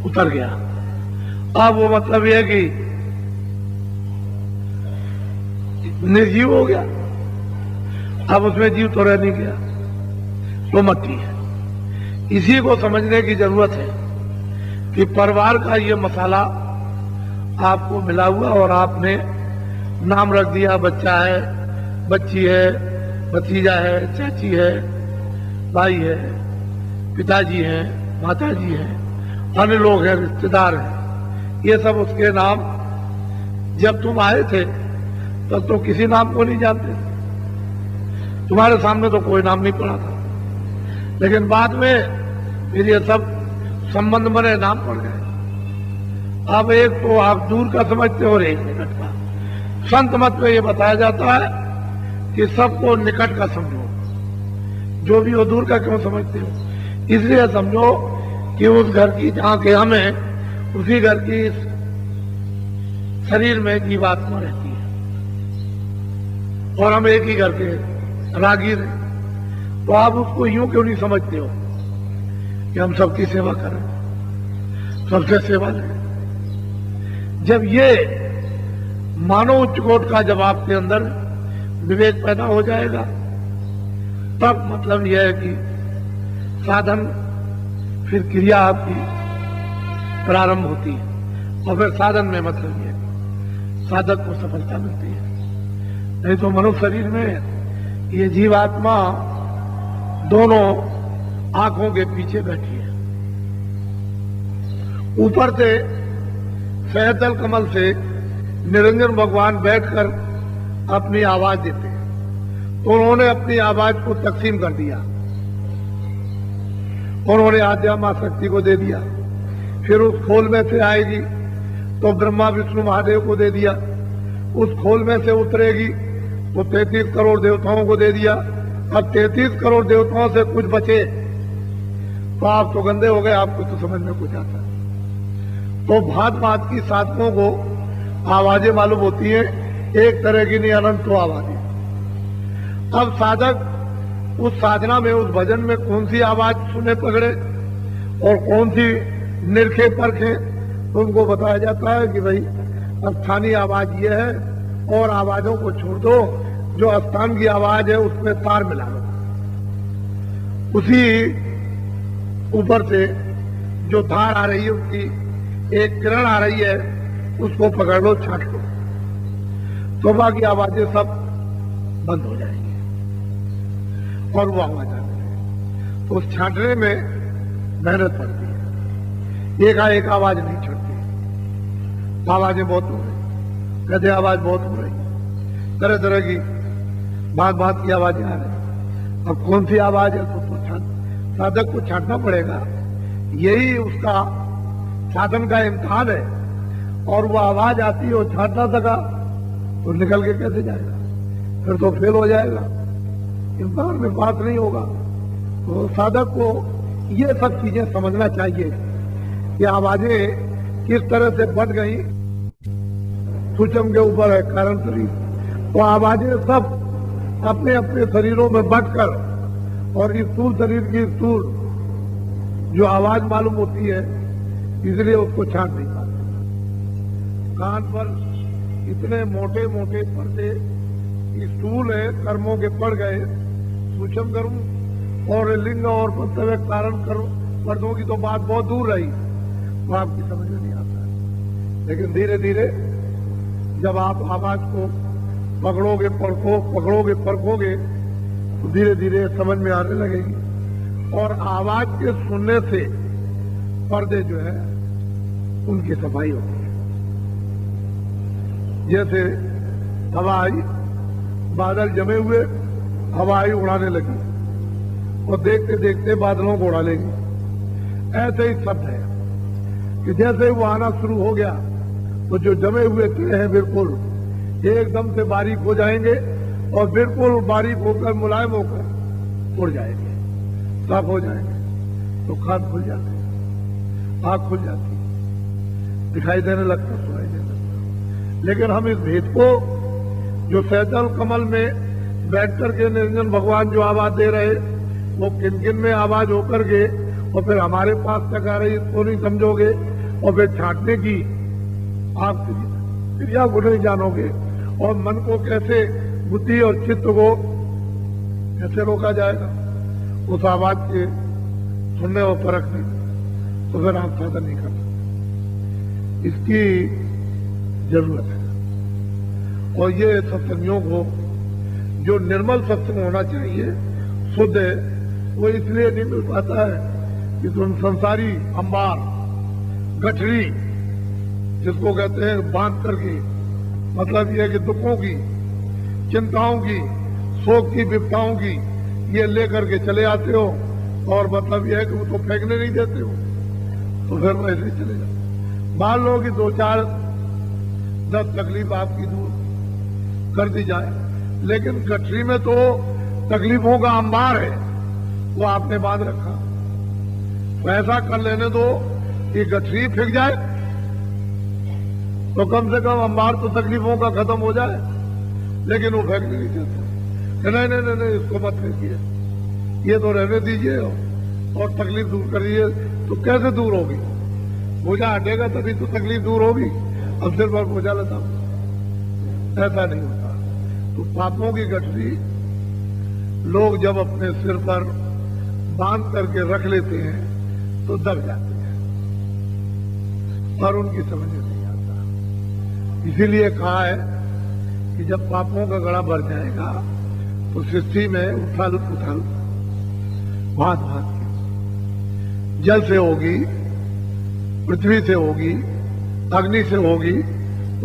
A: उतर गया। अब वो मतलब यह है कि निर्जीव हो गया, अब उसमें जीव तो रह नहीं गया, तो मट्टी है। इसी को समझने की जरूरत है कि परिवार का ये मसाला आपको मिला हुआ, और आपने नाम रख दिया, बच्चा है, बच्ची है, भतीजा है, चाची है, भाई है, पिताजी हैं, माताजी हैं, अन्य लोग हैं, रिश्तेदार हैं, ये सब उसके नाम। जब तुम आए थे तब तो किसी नाम को नहीं जानते, तुम्हारे सामने तो कोई नाम नहीं पड़ा था, लेकिन बाद में फिर ये सब संबंध बने, नाम पड़ गए। अब एक तो आप दूर का समझते हो और एक निकट का। संत मत में ये बताया जाता है कि सबको निकट का समझो, जो भी हो दूर का क्यों समझते हो, इसलिए समझो कि उस घर की जहां के हम हैं, उसी घर की शरीर में जीवात्मा रहती है, और हम एक ही घर के रागीर हैं। तो आप उसको यूं क्यों नहीं समझते हो? कि हम सबकी सेवा करें, सबसे सेवा लें। जब ये मानो उच्च कोट का जब आपके अंदर विवेक पैदा हो जाएगा, तब मतलब यह है कि साधन, फिर क्रिया आपकी प्रारंभ होती है। और फिर साधन में मतलब यह है साधक को सफलता मिलती है। नहीं तो मनुष्य शरीर में ये जीवात्मा दोनों आंखों के पीछे बैठी है। ऊपर से सहतल कमल से निरंजन भगवान बैठकर अपनी आवाज देते हैं, तो उन्होंने अपनी आवाज को तकसीम कर दिया। उन्होंने आद्या मां शक्ति को दे दिया, फिर उस खोल में से आएगी तो ब्रह्मा विष्णु महादेव को दे दिया, उस खोल में से उतरेगी तो 33 करोड़ देवताओं को दे दिया। अब 33 करोड़ देवताओं से कुछ बचे तो आप तो गंदे हो गए, आपको तो समझ में कुछ आता है। तो भांत भांत की साधकों को आवाजें मालूम होती हैं, एक तरह की नहीं, अनंत आवाजें। अब साधक उस साधना में, उस भजन में कौन सी आवाज सुने पकड़े और कौन सी निरखे परखे, तो उनको बताया जाता है कि भाई स्थानीय आवाज ये है, और आवाजों को छोड़ दो, जो स्थान की आवाज है उसमें तार मिला लो। उसी ऊपर से जो धार आ रही है, उसकी एक किरण आ रही है, उसको पकड़ लो, छाट लो, तो बाकी आवाजें सब बंद हो जाएंगी और वो आवाज आ रही। तो उस छाटने में मेहनत पड़ती है, एकाएक आवाज नहीं छटती। आवाजें बहुत हो रही, कहते आवाज बहुत हो रही, तरह तरह की बात बात की आवाजें आ रही। अब कौन सी आवाज है तो साधक को छाटना पड़ेगा, यही उसका साधन का इम्तिहान है। और वो आवाज आती है, वो छाट ना सका तो निकल के कैसे जाएगा, फिर तो फेल हो जाएगा, इम्तिहान में पास नहीं होगा। तो साधक को ये सब चीजें समझना चाहिए कि आवाजें किस तरह से बढ़ गई। सूक्ष्म के ऊपर है कारण शरीर, तो आवाजें सब अपने अपने शरीरों में बढ़कर, और इस स्थूल शरीर की स्थूल जो आवाज मालूम होती है, इसलिए उसको छाट नहीं पाते। कान पर इतने मोटे मोटे पर्दे स्थूल है, कर्मों के पड़ गए, सूक्ष्म कर्म और लिंग और कर्तव्य कारण कर्म पर्दों की तो बात बहुत दूर रही, तो आपकी समझ में नहीं आता है। लेकिन धीरे धीरे जब आप आवाज को पकड़ोगे परखोगे तो धीरे धीरे समझ में आने लगेगी। और आवाज के सुनने से पर्दे जो है उनकी सफाई होती है। जैसे हवा आई, बादल जमे हुए, हवा आई उड़ाने लगी, और देखते देखते बादलों को उड़ा लेंगी। ऐसे ही शब्द है कि जैसे वो आना शुरू हो गया तो जो जमे हुए थे हैं बिल्कुल एकदम से बारीक हो जाएंगे, और बिल्कुल बारीक होकर मुलायम होकर उड़ जाएंगे, साफ हो जाएंगे। तो कान खुल जाते हैं, आंख खुल जाती है, दिखाई देने लगता, सुनाई देने लगता। लेकिन हम इस भेद को, जो सहजल कमल में बैठ करके निरंजन भगवान जो आवाज दे रहे, वो किन किन में आवाज होकर के और फिर हमारे पास तक आ रही, इसको नहीं समझोगे, और फिर छाटने की आप क्रिया को नहीं जानोगे, और मन को कैसे, बुद्धि और चित्त को कैसे रोका जाएगा उस आवाज के सुनने और परखने, तो फिर आप साधन नहीं कर सकते। इसकी जरूरत है। और ये सत्संगियों को जो निर्मल सत्संग होना चाहिए, शुद्ध है, वो इसलिए नहीं मिल पाता है कि तुम संसारी अंबार गठरी जिसको कहते हैं बांध करके, मतलब यह है कि दुखों की, चिंताओं की, शोक की, विपदाओं की ये लेकर के चले आते हो, और मतलब यह है कि वो तो फेंकने नहीं देते हो, तो फिर वैसे ही चले जाते। मान लो कि 2-4-10 तकलीफ आपकी दूर कर दी जाए, लेकिन गठरी में तो तकलीफों का अंबार है, वो आपने बांध रखा। तो ऐसा कर लेने दो कि गठरी फेंक जाए, तो कम से कम अंबार तो तकलीफों का खत्म हो जाए। लेकिन वो फेंकने नहीं देते, नहीं नहीं नहीं, इसको मत फेंकिए, ये तो रहने दीजिए, और तकलीफ दूर करिए, तो कैसे दूर होगी? बोझा हटेगा तभी तो तकलीफ दूर होगी। अब सिर पर बोझा लेता हूं, ऐसा नहीं होता। तो पापों की गठरी लोग जब अपने सिर पर बांध करके रख लेते हैं तो दब जाते हैं और उनकी समझ में नहीं आता। इसीलिए कहा है कि जब पापों का गड़ा भर जाएगा तो सृष्टि में उथल पुथल भांत भांत की, जल से होगी, पृथ्वी से होगी, अग्नि से होगी,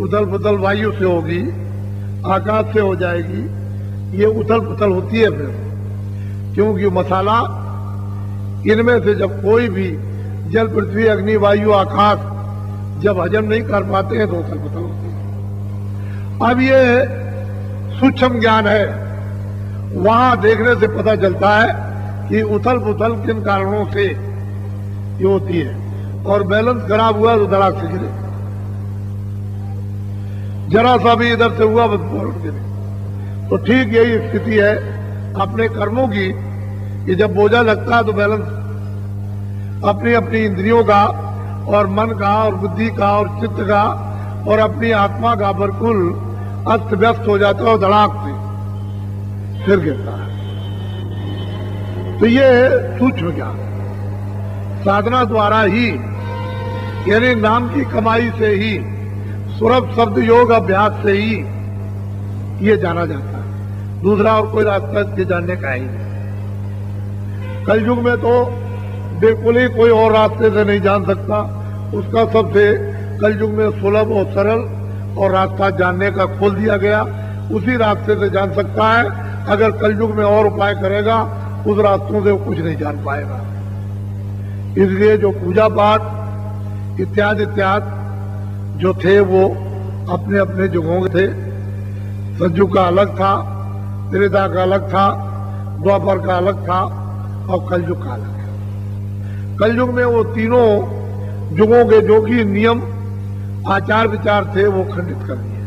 A: उथल पुथल वायु से होगी, आकाश से हो जाएगी। ये उथल पुथल होती है फिर, क्योंकि मसाला इनमें से जब कोई भी जल, पृथ्वी, अग्नि, वायु, आकाश जब हजम नहीं कर पाते हैं तो उथल पुथल होती है। अब ये सूक्ष्म ज्ञान है, वहां देखने से पता चलता है कि उथल पुथल किन कारणों से ये होती है। और बैलेंस खराब हुआ तो धड़ाक से गिरे, जरा सा भी इधर से हुआ बस फौरन गिरे। तो ठीक यही स्थिति है अपने कर्मों की कि जब बोझा लगता है तो बैलेंस अपनी अपनी इंद्रियों का और मन का और बुद्धि का और चित्त का और अपनी आत्मा का बिल्कुल अस्त व्यस्त हो जाता है और धड़ाक से फिर गिरता है। तो ये सूक्ष्म ज्ञान साधना द्वारा ही, यानी नाम की कमाई से ही, सुरभ शब्द योग अभ्यास से ही ये जाना जाता है। दूसरा और कोई रास्ता इसके जानने का ही नहीं। कलयुग में तो बिल्कुल ही कोई और रास्ते से नहीं जान सकता। उसका सबसे कलयुग में सुलभ और सरल और रास्ता जानने का खोल दिया गया, उसी रास्ते से जान सकता है। अगर कलयुग में और उपाय करेगा उस रास्तों से वो कुछ नहीं जान पाएगा। इसलिए जो पूजा पाठ इत्यादि इत्यादि जो थे वो अपने अपने जुगों के थे। सतयुग का अलग था, त्रेता का अलग था, द्वापर का अलग था और कलयुग का अलग है। कलयुग में वो तीनों जुगों के जो भी नियम आचार विचार थे वो खंडित कर दिए।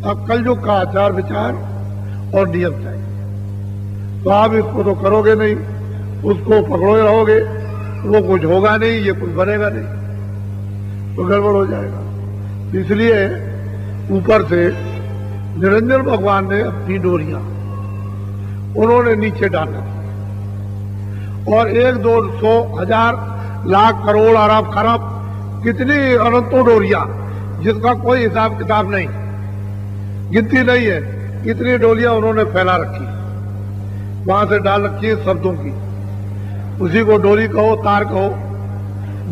A: अब कलयुग का आचार विचार और नियम चाहिए। तो आप इसको तो करोगे नहीं, उसको पकड़ोए रहोगे, वो कुछ होगा नहीं, ये कुछ बनेगा नहीं, तो गड़बड़ हो जाएगा। इसलिए ऊपर से निरंजन भगवान ने अपनी डोरियां उन्होंने नीचे डाला और 1, 2, 100, 1000, लाख, करोड़, अरब, खरब कितनी अनंतों डोरियां जिसका कोई हिसाब किताब नहीं, गिनती नहीं है, कितनी डोरियां उन्होंने फैला रखी, वहां से डाल रखी है शब्दों की। उसी को डोरी कहो, तार कहो,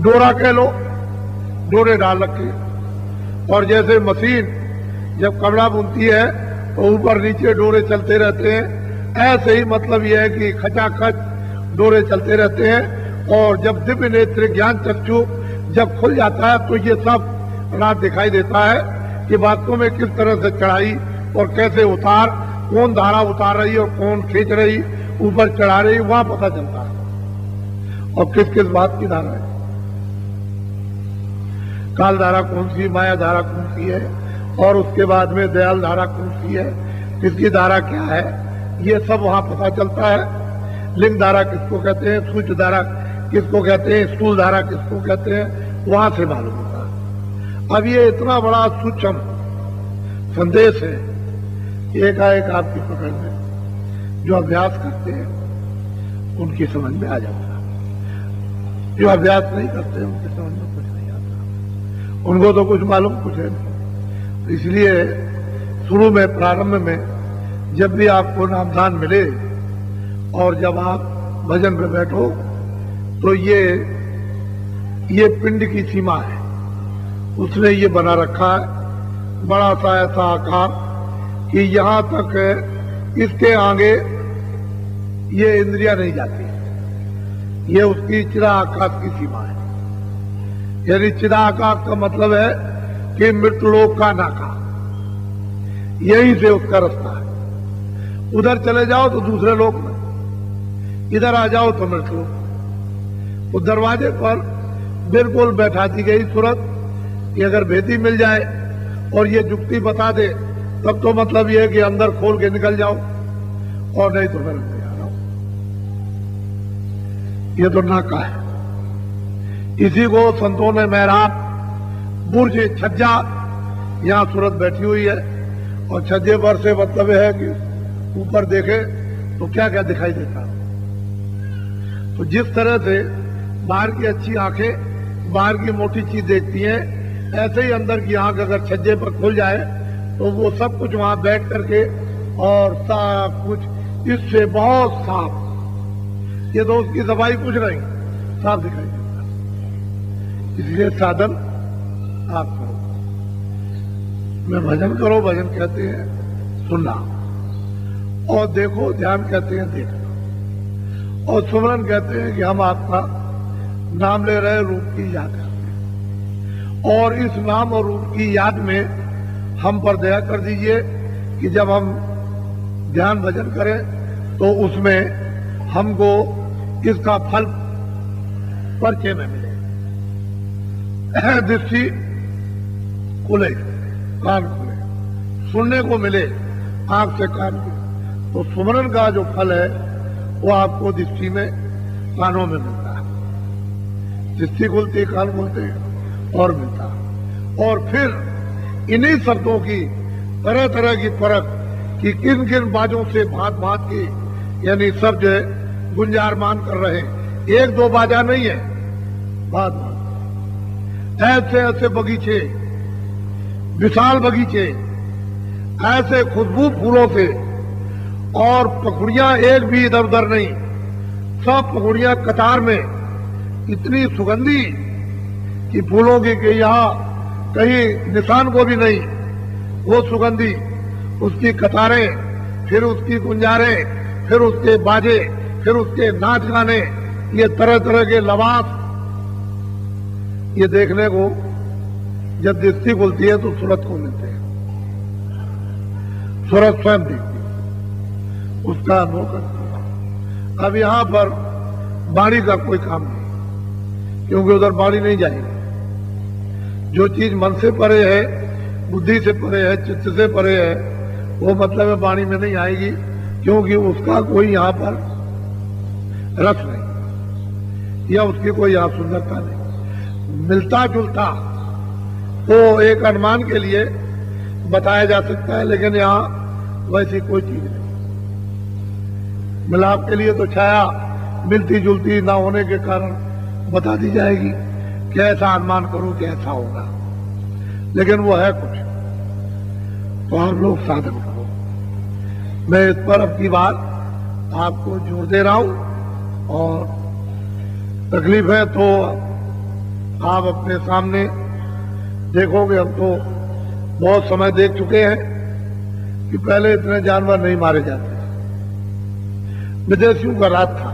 A: डोरा कह लो, डोरे डाल रखे। और जैसे मशीन जब कपड़ा बुनती है तो ऊपर नीचे डोरे चलते रहते हैं, ऐसे ही मतलब यह है कि खचाखच डोरे चलते रहते हैं। और जब दिव्य नेत्र ज्ञान चक्षु जब खुल जाता है तो ये सब रात दिखाई देता है कि वास्तव में किस तरह से चढ़ाई और कैसे उतार, कौन धारा उतार रही और कौन खींच रही, ऊपर चढ़ा रही, वहां पता चलता है। और किस किस बात की धारा है, काल धारा कौन सी, माया धारा कौन सी है, और उसके बाद में दयाल धारा कौन सी है, किसकी धारा क्या है, ये सब वहां पता चलता है। लिंग धारा किसको कहते हैं, सूक्ष्म धारा किसको कहते हैं, स्थूल धारा किसको कहते हैं, वहां से मालूम होता है। अब ये इतना बड़ा सूक्ष्म संदेश है, एकाएक आपकी पकड़ में जो अभ्यास करते हैं उनकी समझ में आ जाता है, जो अभ्यास नहीं करते उनकी समझ में कुछ नहीं आता, उनको तो कुछ मालूम कुछ है नहीं। तो इसलिए शुरू में, प्रारंभ में जब भी आपको नामदान मिले और जब आप भजन पे बैठो तो ये पिंड की सीमा है, उसने ये बना रखा है बड़ा सा ऐसा आकार कि यहां तक इसके आगे ये इंद्रियां नहीं जाती, ये उसकी चिदा आकाश की सीमा है। यानी चिदा आकाश का मतलब है कि मृत्युलोक का नाका, यहीं से उसका रास्ता है। उधर चले जाओ तो दूसरे लोक में, इधर आ जाओ तो मृत्युलोक। तो दरवाजे पर बिल्कुल बैठा दी गई सूरत कि अगर भेदी मिल जाए और ये जुक्ति बता दे तब तो मतलब ये है कि अंदर खोल के निकल जाओ, और नहीं तो फिर नहीं आ रहा हूं। ये तो नाका है। इसी को संतों ने मेहराब, बुर्ज, छज्जा, यहां सूरत बैठी हुई है और छज्जे पर से मतलब है कि ऊपर देखे तो क्या क्या दिखाई देता। तो जिस तरह से बाहर की अच्छी आंखें बाहर की मोटी चीज देखती हैं, ऐसे ही अंदर की आंख अगर छज्जे पर खुल जाए तो वो सब कुछ वहां बैठ करके और सब कुछ इससे बहुत साफ, ये तो उसकी सफाई कुछ नहीं, साफ दिखाई देता। इसलिए साधन आप करो, मैं भजन करो, भजन कहते हैं सुनना, और देखो ध्यान कहते हैं देखना, और सुमरन कहते हैं कि हम आपका नाम ले रहे रूप की याद करते हैं, और इस नाम और रूप की याद में हम पर दया कर दीजिए कि जब हम ध्यान भजन करें तो उसमें हमको इसका फल परिचय में मिले, दृष्टि खुले, कान खुले, सुनने को मिले आंख से कान को। तो सुमरन का जो फल है वो आपको दृष्टि में, कानों में मिलता है। दृष्टि खुलती, कान खुलते और मिलता है। और फिर इन्हीं शब्दों की तरह तरह की परख कि किन किन बाजों से भांत भांत की, यानी सब जो है गुंजारमान कर रहे हैं, एक दो बाजा नहीं है, भांत भांत ऐसे ऐसे बगीचे, विशाल बगीचे, ऐसे खुशबू फूलों से, और पखुड़ियां एक भी इधर उधर नहीं, सब पखुड़ियां कतार में, इतनी सुगंधी कि फूलों की कि यहाँ कहीं निशान को भी नहीं, वो सुगंधी, उसकी कतारें, फिर उसकी गुंजारें, फिर उसके बाजे, फिर उसके नाच गाने, ये तरह तरह के लबास, ये देखने को जब दृष्टि खुलती है तो सूरत को मिलते हैं, सूरत स्वयं दिखती है, उसका अनुभव करती है। अब यहां पर वाणी का कोई काम नहीं, क्योंकि उधर वाणी नहीं जाएगी। जो चीज मन से परे है, बुद्धि से परे है, चित्त से परे है, वो मतलब है वाणी में नहीं आएगी, क्योंकि उसका कोई यहां पर रस नहीं, या उसकी कोई यहां सुंदरता नहीं। मिलता जुलता तो एक अनुमान के लिए बताया जा सकता है, लेकिन यहां वैसी कोई चीज नहीं। मिलाप के लिए तो छाया मिलती जुलती ना होने के कारण बता दी जाएगी कि ऐसा अनुमान करूं कि ऐसा होगा, लेकिन वो है कुछ। तो आप लोग साधन करो। मैं इस पर अब की बार आपको जोर दे रहा हूं, और तकलीफ है तो आप अपने सामने देखोगे। हम तो बहुत समय देख चुके हैं कि पहले इतने जानवर नहीं मारे जाते। विदेशियों का राज था,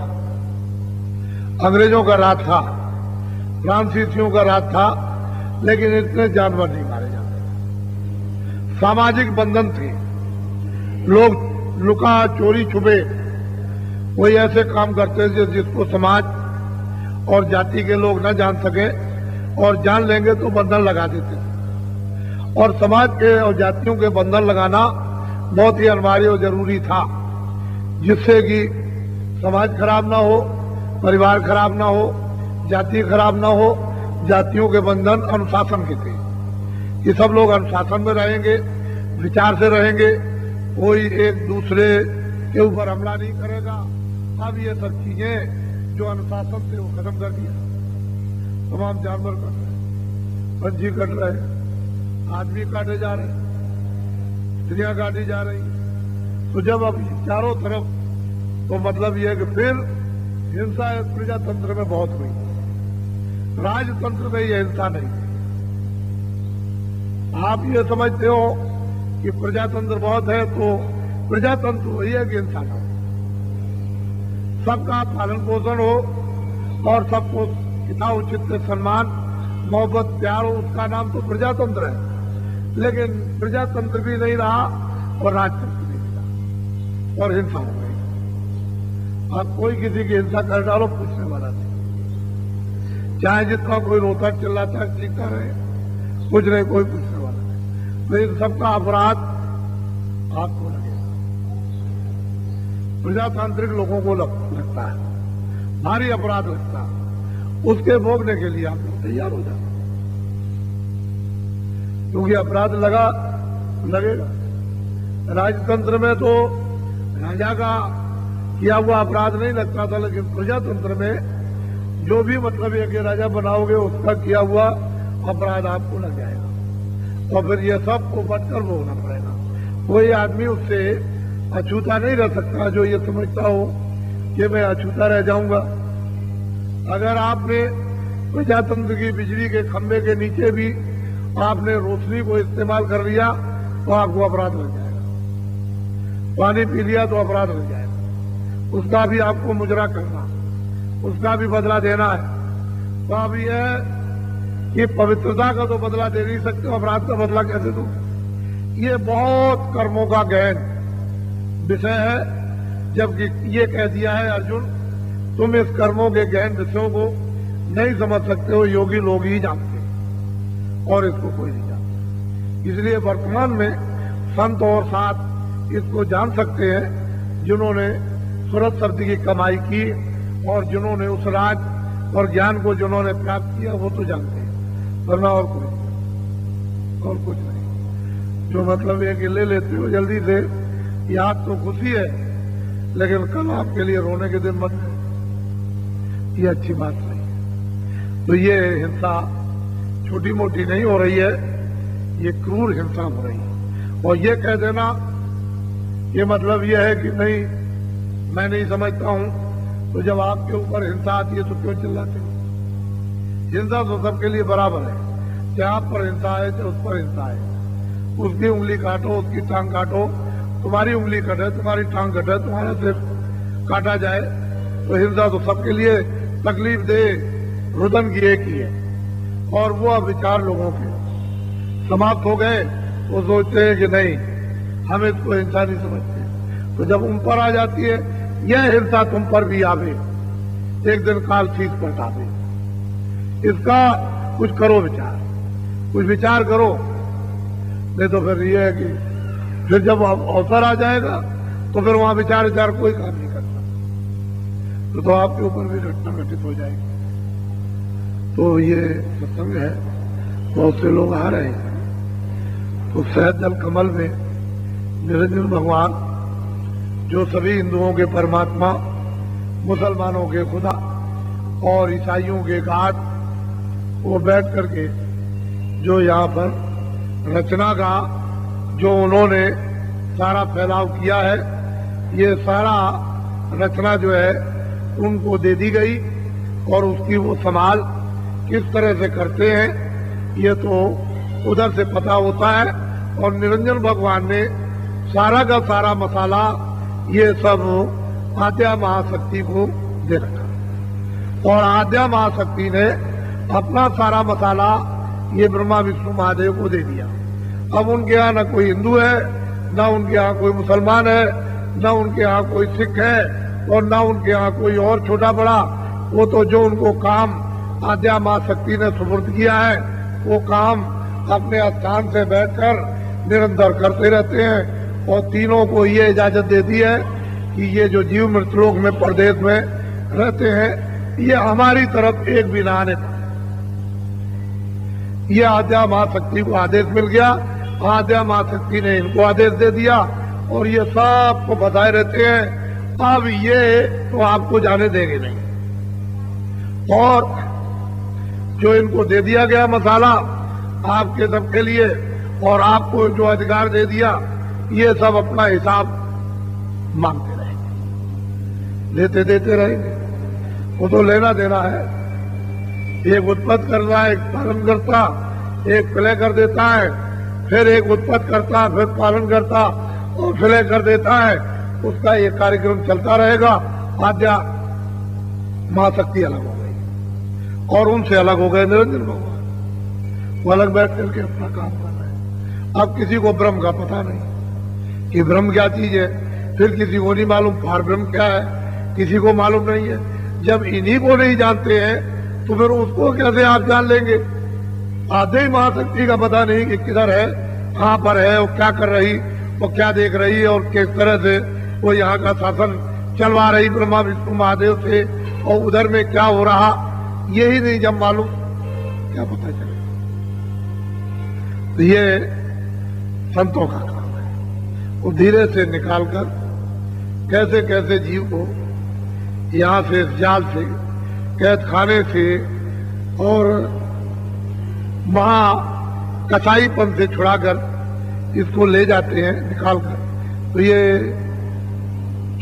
A: अंग्रेजों का राज था, फ्रांसीसियों का राज था, लेकिन इतने जानवर नहीं मारे जाते। सामाजिक बंधन थे, लोग लुका चोरी छुपे कोई ऐसे काम करते थे जिसको समाज और जाति के लोग न जान सके, और जान लेंगे तो बंधन लगा देते थे। और समाज के और जातियों के बंधन लगाना बहुत ही अनिवार्य और जरूरी था, जिससे कि समाज खराब ना हो, परिवार खराब ना हो, जाति खराब ना हो। जातियों के बंधन अनुशासन के थे कि सब लोग अनुशासन में रहेंगे, विचार से रहेंगे, कोई एक दूसरे के ऊपर हमला नहीं करेगा। अब ये सब चीजें जो अनुशासन थे वो खत्म कर दिया। तमाम जानवर कट रहे, पंछी कट रहे, आदमी काटे जा रहे, स्त्रियां काटी जा रही। तो जब अब चारों तरफ, तो मतलब ये है कि फिर हिंसा प्रजातंत्र में बहुत हुई, राजतंत्र में ये हिंसा नहीं। आप ये समझते हो कि प्रजातंत्र बहुत है, तो प्रजातंत्र वही है कि हिंसा ना हो, सबका पालन पोषण हो और सबको यथाउचित सम्मान मोहब्बत प्यार हो, उसका नाम तो प्रजातंत्र है। लेकिन प्रजातंत्र भी नहीं रहा और राजतंत्र भी नहीं रहा, और हिंसा हो गई। आप कोई किसी की हिंसा कर डालो, पूछने वाला नहीं, चाहे जितना कोई रोता चिल्लाता चीखता रहे, कुछ नहीं, कोई पूछने वाला नहीं। तो इन सबका अपराध आपको लगेगा, प्रजातांत्रिक लोगों को लगता है। भारी अपराध लगता है, उसके भोगने के लिए आप लोग तैयार हो जाते, क्योंकि अपराध लगेगा। राजतंत्र में तो राजा का किया हुआ अपराध नहीं लगता था, लेकिन प्रजातंत्र में जो भी मतलब ये कि राजा बनाओगे उसका किया हुआ अपराध आपको लग जाएगा, और फिर ये सबको बचकर भोगना पड़ेगा। कोई आदमी उससे अछूता नहीं रह सकता जो ये समझता हो कि मैं अछूता रह जाऊंगा। अगर आपने प्रजातंत्र की बिजली के खंभे के नीचे भी आपने रोशनी को इस्तेमाल कर लिया तो आपको अपराध लग जाएगा, पानी पी लिया तो अपराध लग जाएगा, उसका भी आपको मुजरा करना, उसका भी बदला देना है। तो अब ये पवित्रता का तो बदला दे नहीं सकते, अपराध का बदला कैसे दो? ये बहुत कर्मों का गहन विषय है, जबकि ये कह दिया है अर्जुन तुम इस कर्मों के गहन विषयों को नहीं समझ सकते हो, योगी लोग ही जानते हैं और इसको कोई नहीं जानता। इसलिए वर्तमान में संत और साथ इसको जान सकते हैं जिन्होंने सूरत शब्द की कमाई की और जिन्होंने उस राज और ज्ञान को जिन्होंने प्राप्त किया वो तो जानते हैं, वरना और कुछ नहीं। जो मतलब ये कि ले लेते हो जल्दी से, याद तो खुशी है लेकिन कल आपके लिए रोने के दिन मत गए, ये अच्छी बात नहीं। तो ये हिंसा छोटी मोटी नहीं हो रही है, ये क्रूर हिंसा हो रही है। और ये कह देना ये मतलब ये है कि नहीं मैं नहीं समझता हूं, तो जब आपके ऊपर हिंसा आती है तो क्यों चिल्लाते हो? हिंसा तो सबके लिए बराबर है, चाहे आप पर हिंसा है चाहे उस पर हिंसा है। उसकी उंगली काटो, उसकी टांग काटो, तुम्हारी उंगली कटे, तुम्हारी टांग कटे, तुम्हारा सिर काटा जाए, तो हिंसा तो सबके लिए तकलीफ दे रुदन की एक ही है। और वो अब विचार लोगों के समाप्त हो गए, वो सोचते हैं कि नहीं हम इसको हिंसा नहीं समझते। तो जब उन पर आ जाती है यह हिंसा तुम पर भी आवे, एक दिन काल शीश पलटा दे। इसका कुछ करो विचार, कुछ विचार करो, नहीं तो फिर ये है कि फिर जब अवसर आ जाएगा तो फिर वहां विचार कोई काम नहीं करता, तो आपके ऊपर भी घटना घटित हो जाएगी। तो ये सत्संग है, बहुत से लोग आ रहे हैं। तो सहज जल कमल में निरंजन भगवान जो सभी हिंदुओं के परमात्मा, मुसलमानों के खुदा और ईसाइयों के गाड, वो बैठ करके जो यहाँ पर रचना का जो उन्होंने सारा फैलाव किया है, ये सारा रचना जो है उनको दे दी गई और उसकी वो संभाल किस तरह से करते हैं ये तो उधर से पता होता है। और निरंजन भगवान ने सारा का सारा मसाला ये सब आद्या महाशक्ति को दे रखा, और आद्या महाशक्ति ने अपना सारा मसाला ये ब्रह्मा विष्णु महादेव को दे दिया। अब उनके यहाँ न कोई हिंदू है, न उनके यहाँ कोई मुसलमान है, न उनके यहाँ कोई सिख है, और न उनके यहाँ कोई और छोटा बड़ा। वो तो जो उनको काम आद्या माँ शक्ति ने सुपुर्द किया है वो काम अपने स्थान से बैठकर निरंतर करते रहते हैं। और तीनों को ये इजाजत दे दी है कि ये जो जीव मृतलोक में परदेश में रहते हैं ये हमारी तरफ एक भी ना आने पाए। ये आद्या महाशक्ति को आदेश मिल गया, आद्या महाशक्ति ने इनको आदेश दे दिया और ये सबको बताए रहते हैं। अब ये तो आपको जाने देंगे नहीं, और जो इनको दे दिया गया मसाला आपके सबके लिए और आपको जो अधिकार दे दिया, ये सब अपना हिसाब मांगते रहेंगे, लेते देते रहेंगे। वो तो लेना देना है, एक उत्पत्ति करता है, एक पालन करता, एक विलय कर देता है, फिर एक उत्पत्ति करता, फिर पालन करता और विलय कर देता है। उसका ये कार्यक्रम चलता रहेगा। आद्या महाशक्ति अलग हो गई और उनसे अलग हो गए निरंजन भगवान, वो अलग बैठ करके अपना काम कर रहे हैं। अब किसी को ब्रह्म का पता नहीं कि ब्रह्म क्या चीज है, फिर किसी को नहीं मालूम पार ब्रह्म क्या है, किसी को मालूम नहीं है। जब इन्हीं को नहीं जानते हैं तो फिर उसको कैसे आप जान लेंगे? आधे महाशक्ति का पता नहीं कि किधर है, कहाँ पर है, वो क्या कर रही, वो क्या देख रही है और किस तरह से वो यहाँ का शासन चलवा रही ब्रह्मा विष्णु महादेव से और उधर में क्या हो रहा यही नहीं जब मालूम, क्या पता चले। तो ये संतों का काम है, वो धीरे से निकालकर कैसे कैसे जीव को यहां से, इस जाल से, कैद खाने से और वहां कसाईपन से छुड़ाकर इसको ले जाते हैं निकालकर। तो ये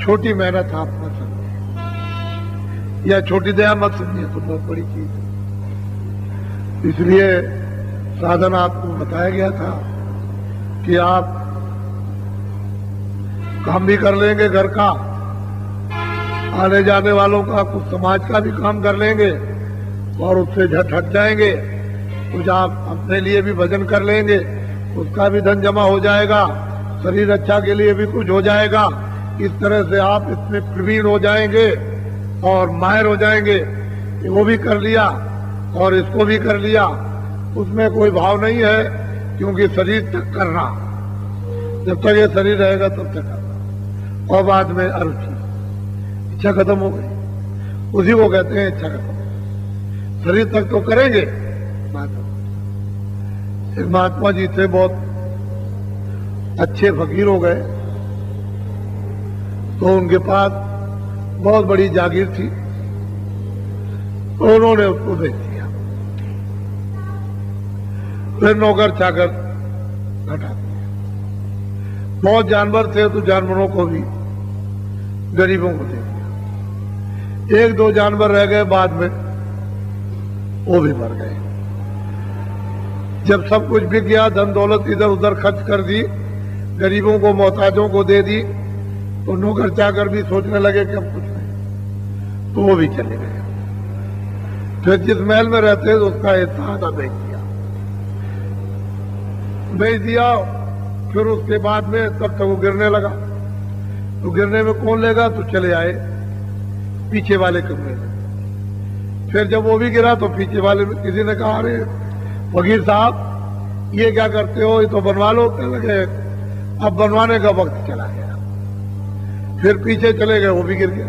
A: छोटी मेहनत आप मत समझिए या छोटी दया मत समझिए, तो बहुत बड़ी चीज है। इसलिए साधन आपको बताया गया था कि आप काम भी कर लेंगे घर का, आने जाने वालों का, कुछ समाज का भी काम कर लेंगे और उससे झट हट जाएंगे। कुछ आप अपने लिए भी भजन कर लेंगे, उसका भी धन जमा हो जाएगा, शरीर अच्छा के लिए भी कुछ हो जाएगा। इस तरह से आप इसमें प्रवीण हो जाएंगे और माहिर हो जाएंगे। वो भी कर लिया और इसको भी कर लिया, उसमें कोई भाव नहीं है, क्योंकि शरीर तक करना, जब तक ये शरीर रहेगा तब तक करना, और बाद में अरुचि, इच्छा खत्म हो गई, उसी को कहते हैं इच्छा खत्म। शरीर तक तो करेंगे। एक महात्मा जी थे, बहुत अच्छे फकीर हो गए, तो उनके पास बहुत बड़ी जागीर थी, तो उन्होंने उसको बेच दिया। फिर नौकर चाकर घटा दिया। बहुत जानवर थे, तो जानवरों को भी, गरीबों को दे दिया। एक दो जानवर रह गए, बाद में वो भी मर गए। जब सब कुछ बिक गया, धन दौलत इधर उधर खर्च कर दी, गरीबों को, मोहताजों को दे दी, तो नौकर चाकर भी सोचने लगे कि अब कुछ नहीं, तो वो भी चले गए। फिर जिस महल में रहते तो उसका हिस्सा आधा बेच दिया। फिर उसके बाद में तब तक वो गिरने लगा, तो गिरने में कौन लेगा, तो चले आए पीछे वाले कमरे में। फिर जब वो भी गिरा तो पीछे वाले में किसी ने कहा, अरे फकीर साहब ये क्या करते हो, ये तो बनवा लो। कहने लगे अब बनवाने का वक्त चला गया। फिर पीछे चले गए, वो भी गिर गया।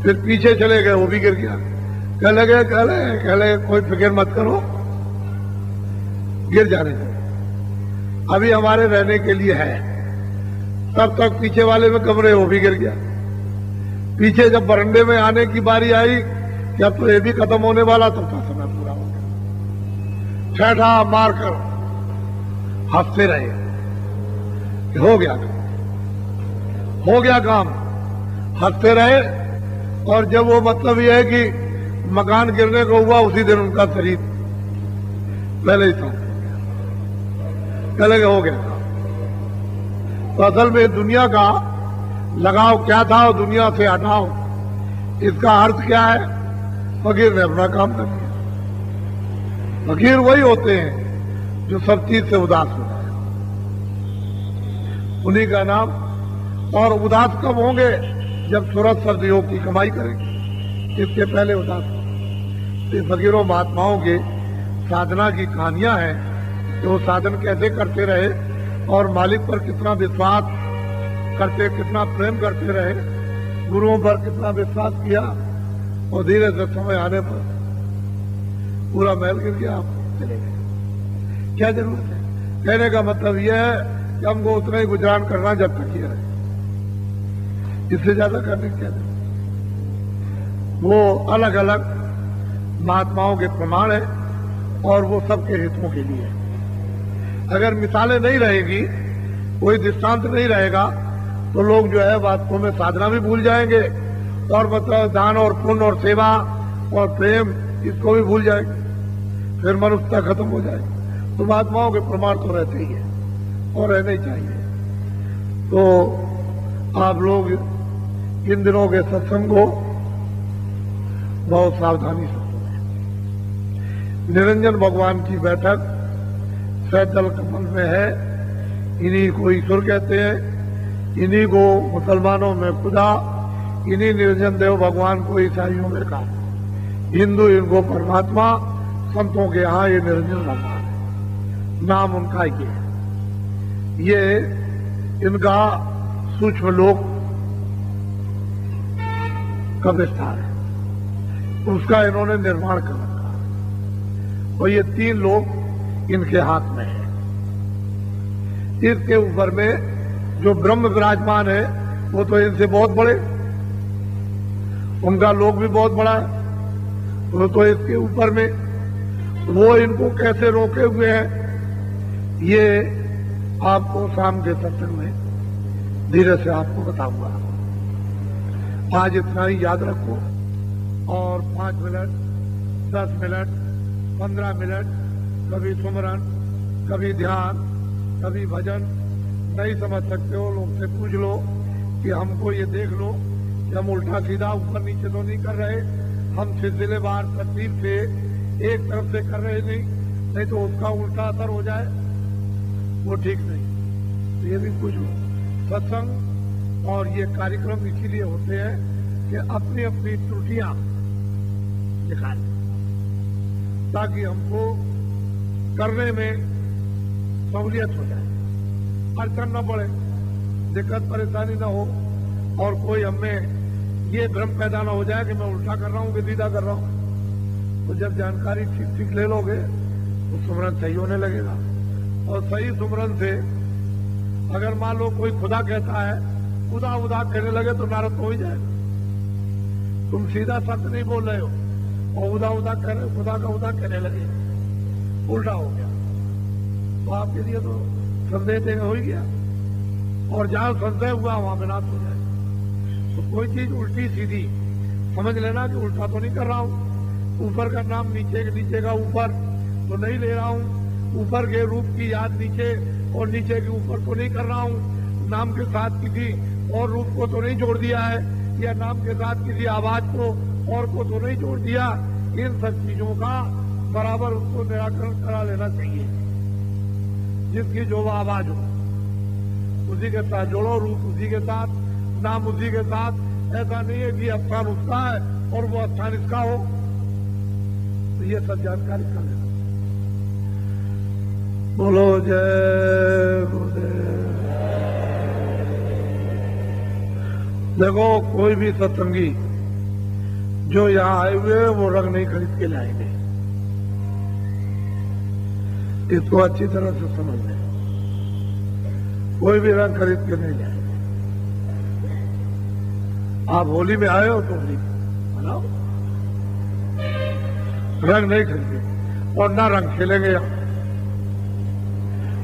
A: फिर पीछे चले गए, वो भी गिर गया। कह लगे कोई फिक्र मत करो, गिर जाने दो, अभी हमारे रहने के लिए है। तब तक पीछे वाले में कमरे, वो भी गिर गया। पीछे जब बरंडे में आने की बारी आई कि अब तो ये भी खत्म होने वाला, तब तो समय पूरा हो गया। ठेठा मारकर हंसते रहे, हो गया काम, हंसते रहे। और जब वो मतलब ये है कि मकान गिरने को हुआ, उसी दिन उनका शरीर पहले ही था, पहले हो गया। तो असल में दुनिया का लगाव क्या था और दुनिया से हटाओ, इसका अर्थ क्या है? फकीर ने अपना काम कर दिया। फकीर वही होते हैं जो सब चीज से उदास हो जाए, उन्हीं का नाम। और उदास कब होंगे? जब सूरज सर्द योग की कमाई करेंगे, इसके पहले उदास हो। ये फकीरों महात्माओं के साधना की कहानियां हैं कि वो साधन कैसे करते रहे और मालिक पर कितना विश्वास करते, कितना प्रेम करते रहे, गुरुओं पर कितना विश्वास किया, और धीरे से समय आने पर पूरा महल गिर गया, आप चले गए। क्या जरूरत है? कहने का मतलब यह है कि हमको उतना ही गुजरान करना जब तक ये रहे, इससे ज्यादा करने की क्या जरूरत? वो अलग अलग महात्माओं के प्रमाण है और वो सबके हितों के लिए है। अगर मिसालें नहीं रहेगी, कोई दृष्टांत नहीं रहेगा, तो लोग जो है वास्तव में साधना भी भूल जाएंगे और मतलब दान और पुण्य और सेवा और प्रेम, इसको भी भूल जाएंगे, फिर मनुष्यता खत्म हो जाएगी। तो महात्माओं के प्रमाण तो रहते ही है और रहने ही चाहिए। तो आप लोग इन दिनों के सत्संग को बहुत सावधानी से सुनें। निरंजन भगवान की बैठक सैदल कमल में है, इन्हीं को ईश्वर कहते हैं, इन्हीं को मुसलमानों में खुदा, इन्हीं निरंजन देव भगवान को ईसाइयों में कहा, हिंदू इनको परमात्मा, संतों के यहाँ ये निरंजन भगवान है, नाम उनका ये है। ये इनका सूक्ष्म लोक का विस्तार है। उसका इन्होंने निर्माण कर रखा और ये 3 लोग इनके हाथ में है। इसके ऊपर में जो ब्रह्म विराजमान है वो तो इनसे बहुत बड़े, उनका लोक भी बहुत बड़ा है, वो तो इसके ऊपर में, वो इनको कैसे रोके हुए हैं ये आपको शाम के सत्संग में धीरे से आपको बताऊंगा। आज इतना ही याद रखो और 5 मिनट, 10 मिनट, 15 मिनट कभी सुमरन, कभी ध्यान, कभी भजन नहीं समझ सकते हो, लोग से पूछ लो कि हमको ये देख लो कि हम उल्टा सीधा ऊपर नीचे तो नहीं कर रहे, हम सिलसिलेवार तरतीब से एक तरफ से कर रहे नहीं तो उसका उल्टा असर हो जाए, वो ठीक नहीं। तो ये भी पूछ लो। सत्संग और ये कार्यक्रम इसीलिए होते हैं कि अपनी अपनी त्रुटियां दिखाएं ताकि हमको करने में सहूलियत हो जाए, अड़चन न पड़े, दिक्कत परेशानी न हो और कोई हमें ये भ्रम पैदा न हो जाए कि मैं उल्टा कर रहा हूं कि सीधा कर रहा हूं। तो जब जानकारी ठीक ठीक ले लोगे तो सुमरन सही होने लगेगा और सही सुमरन से अगर मान लो कोई खुदा कहता है खुदा उदा कहने लगे तो नारद हो ही जाएगा। तुम सीधा सत्य नहीं बोल रहे हो और उदा उदा कह रहे हो, खुदा का उदा कहने लगे, उल्टा हो गया तो आपके लिए तो संदेह देगा हो ही गया और जहां संदेह हुआ वहां विनाश हो जाए। तो कोई चीज उल्टी सीधी समझ लेना कि उल्टा तो नहीं कर रहा हूं, ऊपर का नाम नीचे का ऊपर तो नहीं ले रहा हूं, ऊपर के रूप की याद नीचे और नीचे के ऊपर तो नहीं कर रहा हूं, नाम के साथ किसी और रूप को तो नहीं जोड़ दिया है या नाम के साथ किसी आवाज को और को तो नहीं जोड़ दिया। इन सब चीजों का बराबर उसको निराकरण करा लेना चाहिए। जिसकी जो वो आवाज हो उसी के साथ जोड़ो, रूप उसी के साथ, नाम उसी के साथ। ऐसा नहीं है कि स्थान उसका है और वो स्थान इसका हो। तो ये सब जानकारी कर लेना। बोलो जय गुरुदेव। देखो कोई भी सत्संगी जो यहाँ आए हुए हैं वो रंग नहीं खरीद के लाएंगे, इसको अच्छी तरह से समझ लें। कोई भी रंग खरीद के नहीं जाएंगे। आप होली में आए हो तो होली मनाओ, रंग नहीं खरीदे और ना रंग खेलेंगे। यहाँ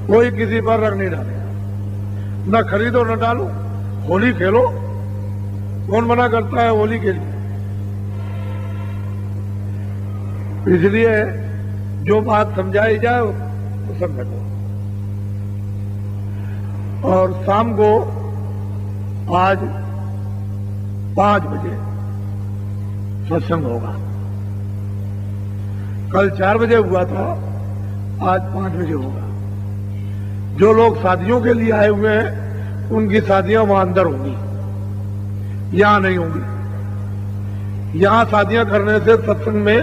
A: कोई किसी पर रंग नहीं डालेगा, ना खरीदो ना डालो, होली खेलो। कौन मना करता है होली के लिए? इसलिए जो बात समझाई जाए वो समझो। और शाम को आज 5 बजे सत्संग होगा। कल 4 बजे हुआ था, आज 5 बजे होगा। जो लोग शादियों के लिए आए हुए हैं उनकी शादियां वहां अंदर होंगी, यहां नहीं होंगी। यहां शादियां करने से सत्संग में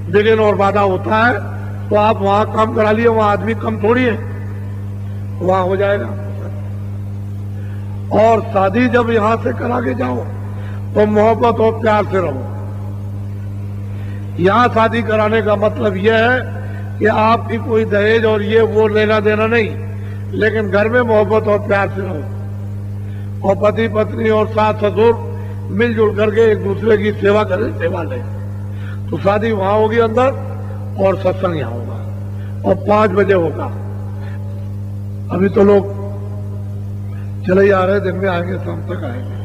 A: विघ्न और बाधा होता है, तो आप वहां काम करा लिए, वहां आदमी कम थोड़ी है, वहां हो जाएगा। और शादी जब यहां से करा के जाओ तो मोहब्बत और प्यार से रहो। यहां शादी कराने का मतलब यह है कि आपकी कोई दहेज और ये वो लेना देना नहीं, लेकिन घर में मोहब्बत और प्यार से रहो और पति पत्नी और सास ससुर मिलजुल करके एक दूसरे की सेवा करें, सेवा लें। तो शादी वहां होगी अंदर और सत्संग यहां होगा और 5 बजे होगा। अभी तो लोग चले ही आ रहे, दिन में आएंगे, शाम तक आएंगे।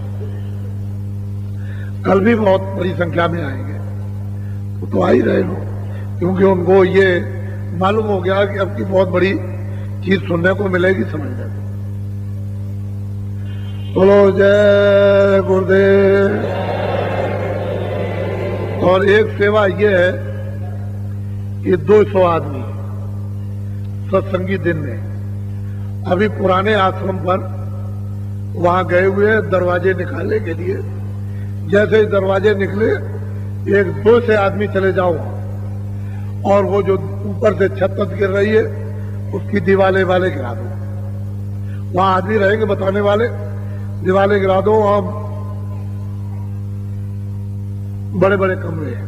A: कल भी बहुत बड़ी संख्या में आएंगे, तो आ ही रहे लोग, क्योंकि उनको ये मालूम हो गया कि अब की बहुत बड़ी चीज सुनने को मिलेगी, समझने को। बोलो जय गुरुदेव। और एक सेवा ये है कि 200 आदमी सत्संगी दिन में अभी पुराने आश्रम पर वहां गए हुए दरवाजे निकालने के लिए। जैसे ही दरवाजे निकले 1-2 से आदमी चले जाओ और वो जो ऊपर से छत गिर रही है उसकी दीवारें वाले गिरा दो। वहां आदमी रहेंगे बताने वाले, दीवारें गिरा दो। वहां बड़े बड़े कमरे हैं,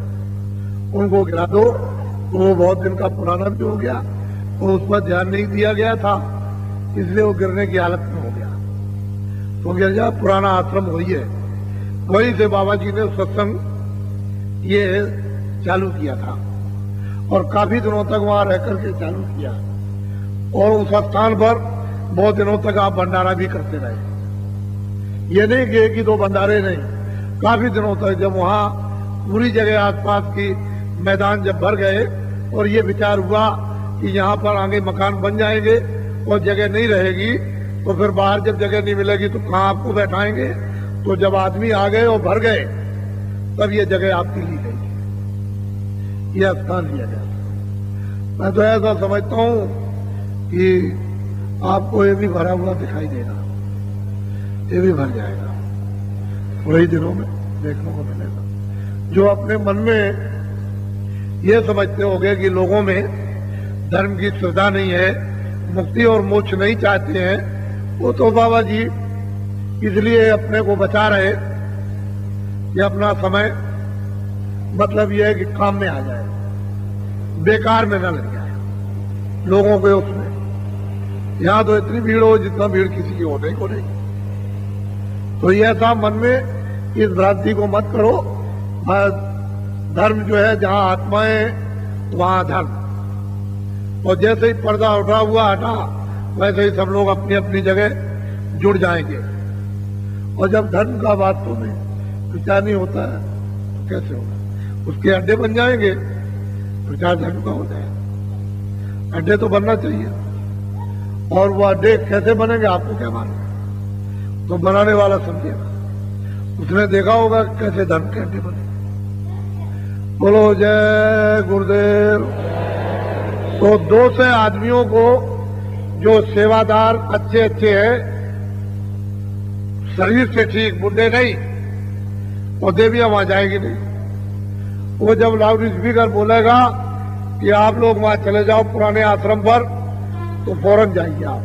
A: उनको गिरा दो। तो वो बहुत दिन का पुराना भी हो गया और उस पर ध्यान नहीं दिया गया था, इसलिए वो गिरने की हालत में हो गया। तो गिर जा, पुराना आश्रम वही है, वहीं से बाबा जी ने सत्संग ये चालू किया था और काफी दिनों तक वहां रह करके चालू किया। और उस स्थान पर बहुत दिनों तक आप भंडारा भी करते रहे। ये नहीं कि एक ही दो भंडारे नहीं, काफी दिनों तक। जब वहां पूरी जगह आसपास की मैदान जब भर गए और ये विचार हुआ कि यहाँ पर आगे मकान बन जाएंगे और जगह नहीं रहेगी, तो फिर बाहर जब जगह नहीं मिलेगी तो कहाँ आपको बैठाएंगे। तो जब आदमी आ गए और भर गए, तब ये जगह आपकी ली गई, ये स्थान लिया गया। मैं तो ऐसा समझता हूँ कि आपको ये भी भरा हुआ दिखाई देगा, ये भी भर जाएगा, वही दिनों में देखने को मिलेगा। जो अपने मन में ये समझते होंगे कि लोगों में धर्म की श्रद्धा नहीं है, मुक्ति और मोक्ष नहीं चाहते हैं, वो तो बाबा जी इसलिए अपने को बचा रहे कि अपना समय मतलब ये है कि काम में आ जाए, बेकार में न लग जाए लोगों के उसमें। यहां तो इतनी भीड़ हो जितना भीड़ किसी की होने को नहीं। तो ये ऐसा मन में इस भ्रांति को मत करो। धर्म जो है जहां आत्माएं वहां धर्म, और जैसे ही पर्दा उठा हुआ हटा, वैसे ही सब लोग अपनी अपनी जगह जुड़ जाएंगे। और जब धर्म का वास्तव में विचार नहीं होता है तो कैसे होगा? उसके अड्डे बन जाएंगे, विचार धर्म का हो जाएगा। अड्डे तो बनना चाहिए, और वो अड्डे कैसे बनेंगे आपको क्या मालूम? तो बनाने वाला समझेगा, उसने देखा होगा कैसे धर्म के अड्डे बने। बोलो जय गुरुदेव। तो 200 आदमियों को जो सेवादार अच्छे अच्छे हैं, शरीर से ठीक, बुढ़े नहीं, और देवियां वहां जाएगी नहीं। वो जब लाउड स्पीकर बोलेगा कि आप लोग वहां चले जाओ पुराने आश्रम पर, तो फौरन जाइए आप।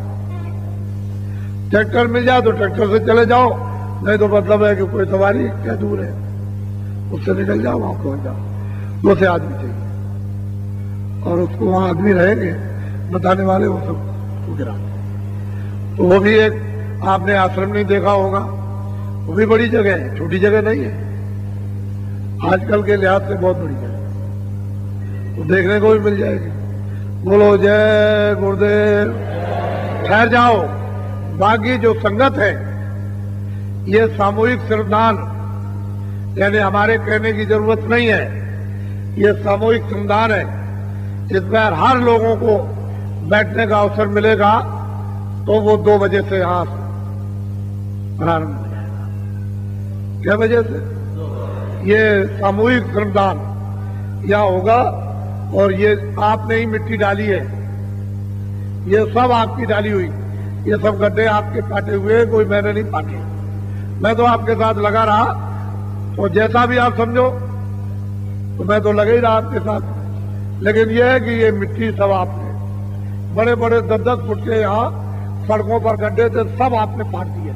A: ट्रैक्टर मिल जाए तो ट्रैक्टर से चले जाओ, नहीं तो मतलब है कि कोई सवारी क्या दूर है, उससे निकल जाओ, वहां पहुंच जाओ। 200 आदमी चाहिए, और उसको वहां आदमी रहेंगे बताने वाले, वो सब गिरा। तो वो भी एक आपने आश्रम नहीं देखा होगा, वो भी बड़ी जगह है, छोटी जगह नहीं है। आजकल के लिहाज से बहुत बड़ी जगह, तो देखने को भी मिल जाएगी। बोलो जय गुरुदेव। ठहर जाओ। बाकी जो संगत है, ये सामूहिक श्रमदान, यानी हमारे कहने की जरूरत नहीं है, ये सामूहिक श्रमदान है। इसमें हर लोगों को बैठने का अवसर मिलेगा। तो वो 2 बजे से यहां प्रारंभ हो जाएगा। क्या बजे से? ये सामूहिक श्रमदान यहाँ होगा, और ये आपने ही मिट्टी डाली है, ये सब आपकी डाली हुई, ये सब गड्ढे आपके काटे हुए, कोई मैंने नहीं काटे। मैं तो आपके साथ लगा रहा, और जैसा भी आप समझो, तो मैं तो लगा ही रहा आपके साथ। लेकिन यह है कि ये मिट्टी सब आपने, बड़े बड़े 10-10 फुट के यहाँ सड़कों पर गड्ढे थे, सब आपने पाट दिए।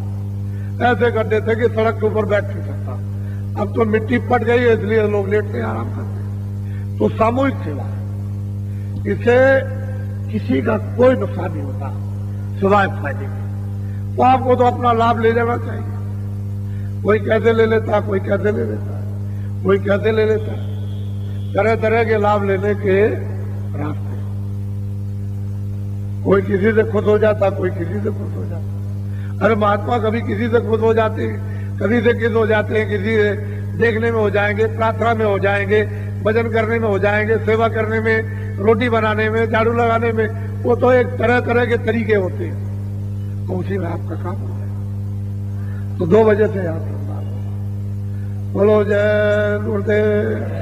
A: ऐसे गड्ढे थे कि सड़क के ऊपर बैठ नहीं सकता। अब तो मिट्टी पट गई है, इसलिए लोग लेटते आराम करते। तो सामूहिक सेवा, इससे किसी का कोई नुकसान नहीं होता सिवाय फायदे के। तो आपको तो अपना लाभ ले लेना चाहिए। कोई कैसे ले लेता, कोई कैसे ले लेता, कोई कैसे ले लेता, तरह तरह के लाभ लेने के रास्ते। कोई किसी से खुश हो जाता, कोई किसी से खुश हो जाता। अरे महात्मा कभी किसी से खुश हो जाते हैं, कभी से किस हो जाते हैं, किसी से देखने में हो जाएंगे, प्रार्थना में हो जाएंगे, भजन करने में हो जाएंगे, सेवा करने में, रोटी बनाने में, झाड़ू लगाने में। वो तो एक तरह तरह के तरीके होते हैं, तो उसी में आपका काम हो जाए। तो 2 बजे से यहाँ बोलो जय गुरुदेव।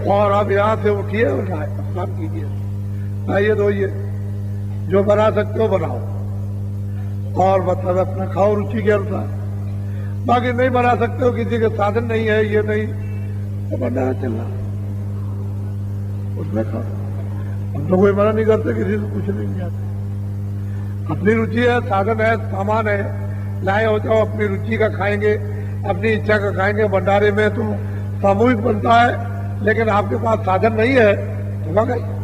A: और अब यहाँ से उठिए और स्नान कीजिए, आइए धोइए, जो बना सकते हो बनाओ, और मतलब अपना खाओ रुचि के अनुसार। बाकी नहीं बना सकते हो, किसी के साधन नहीं है, ये नहीं, तो बना चलना उसमें खाओ। हम तो कोई मना नहीं करते, किसी से कुछ नहीं जाते। अपनी रुचि है, साधन है, सामान है, लाए हो जाओ, अपनी रुचि का खाएंगे, अपनी इच्छा का खाएंगे। भंडारे में तो सामूहिक बनता है, लेकिन आपके पास साधन नहीं है तो मर गए।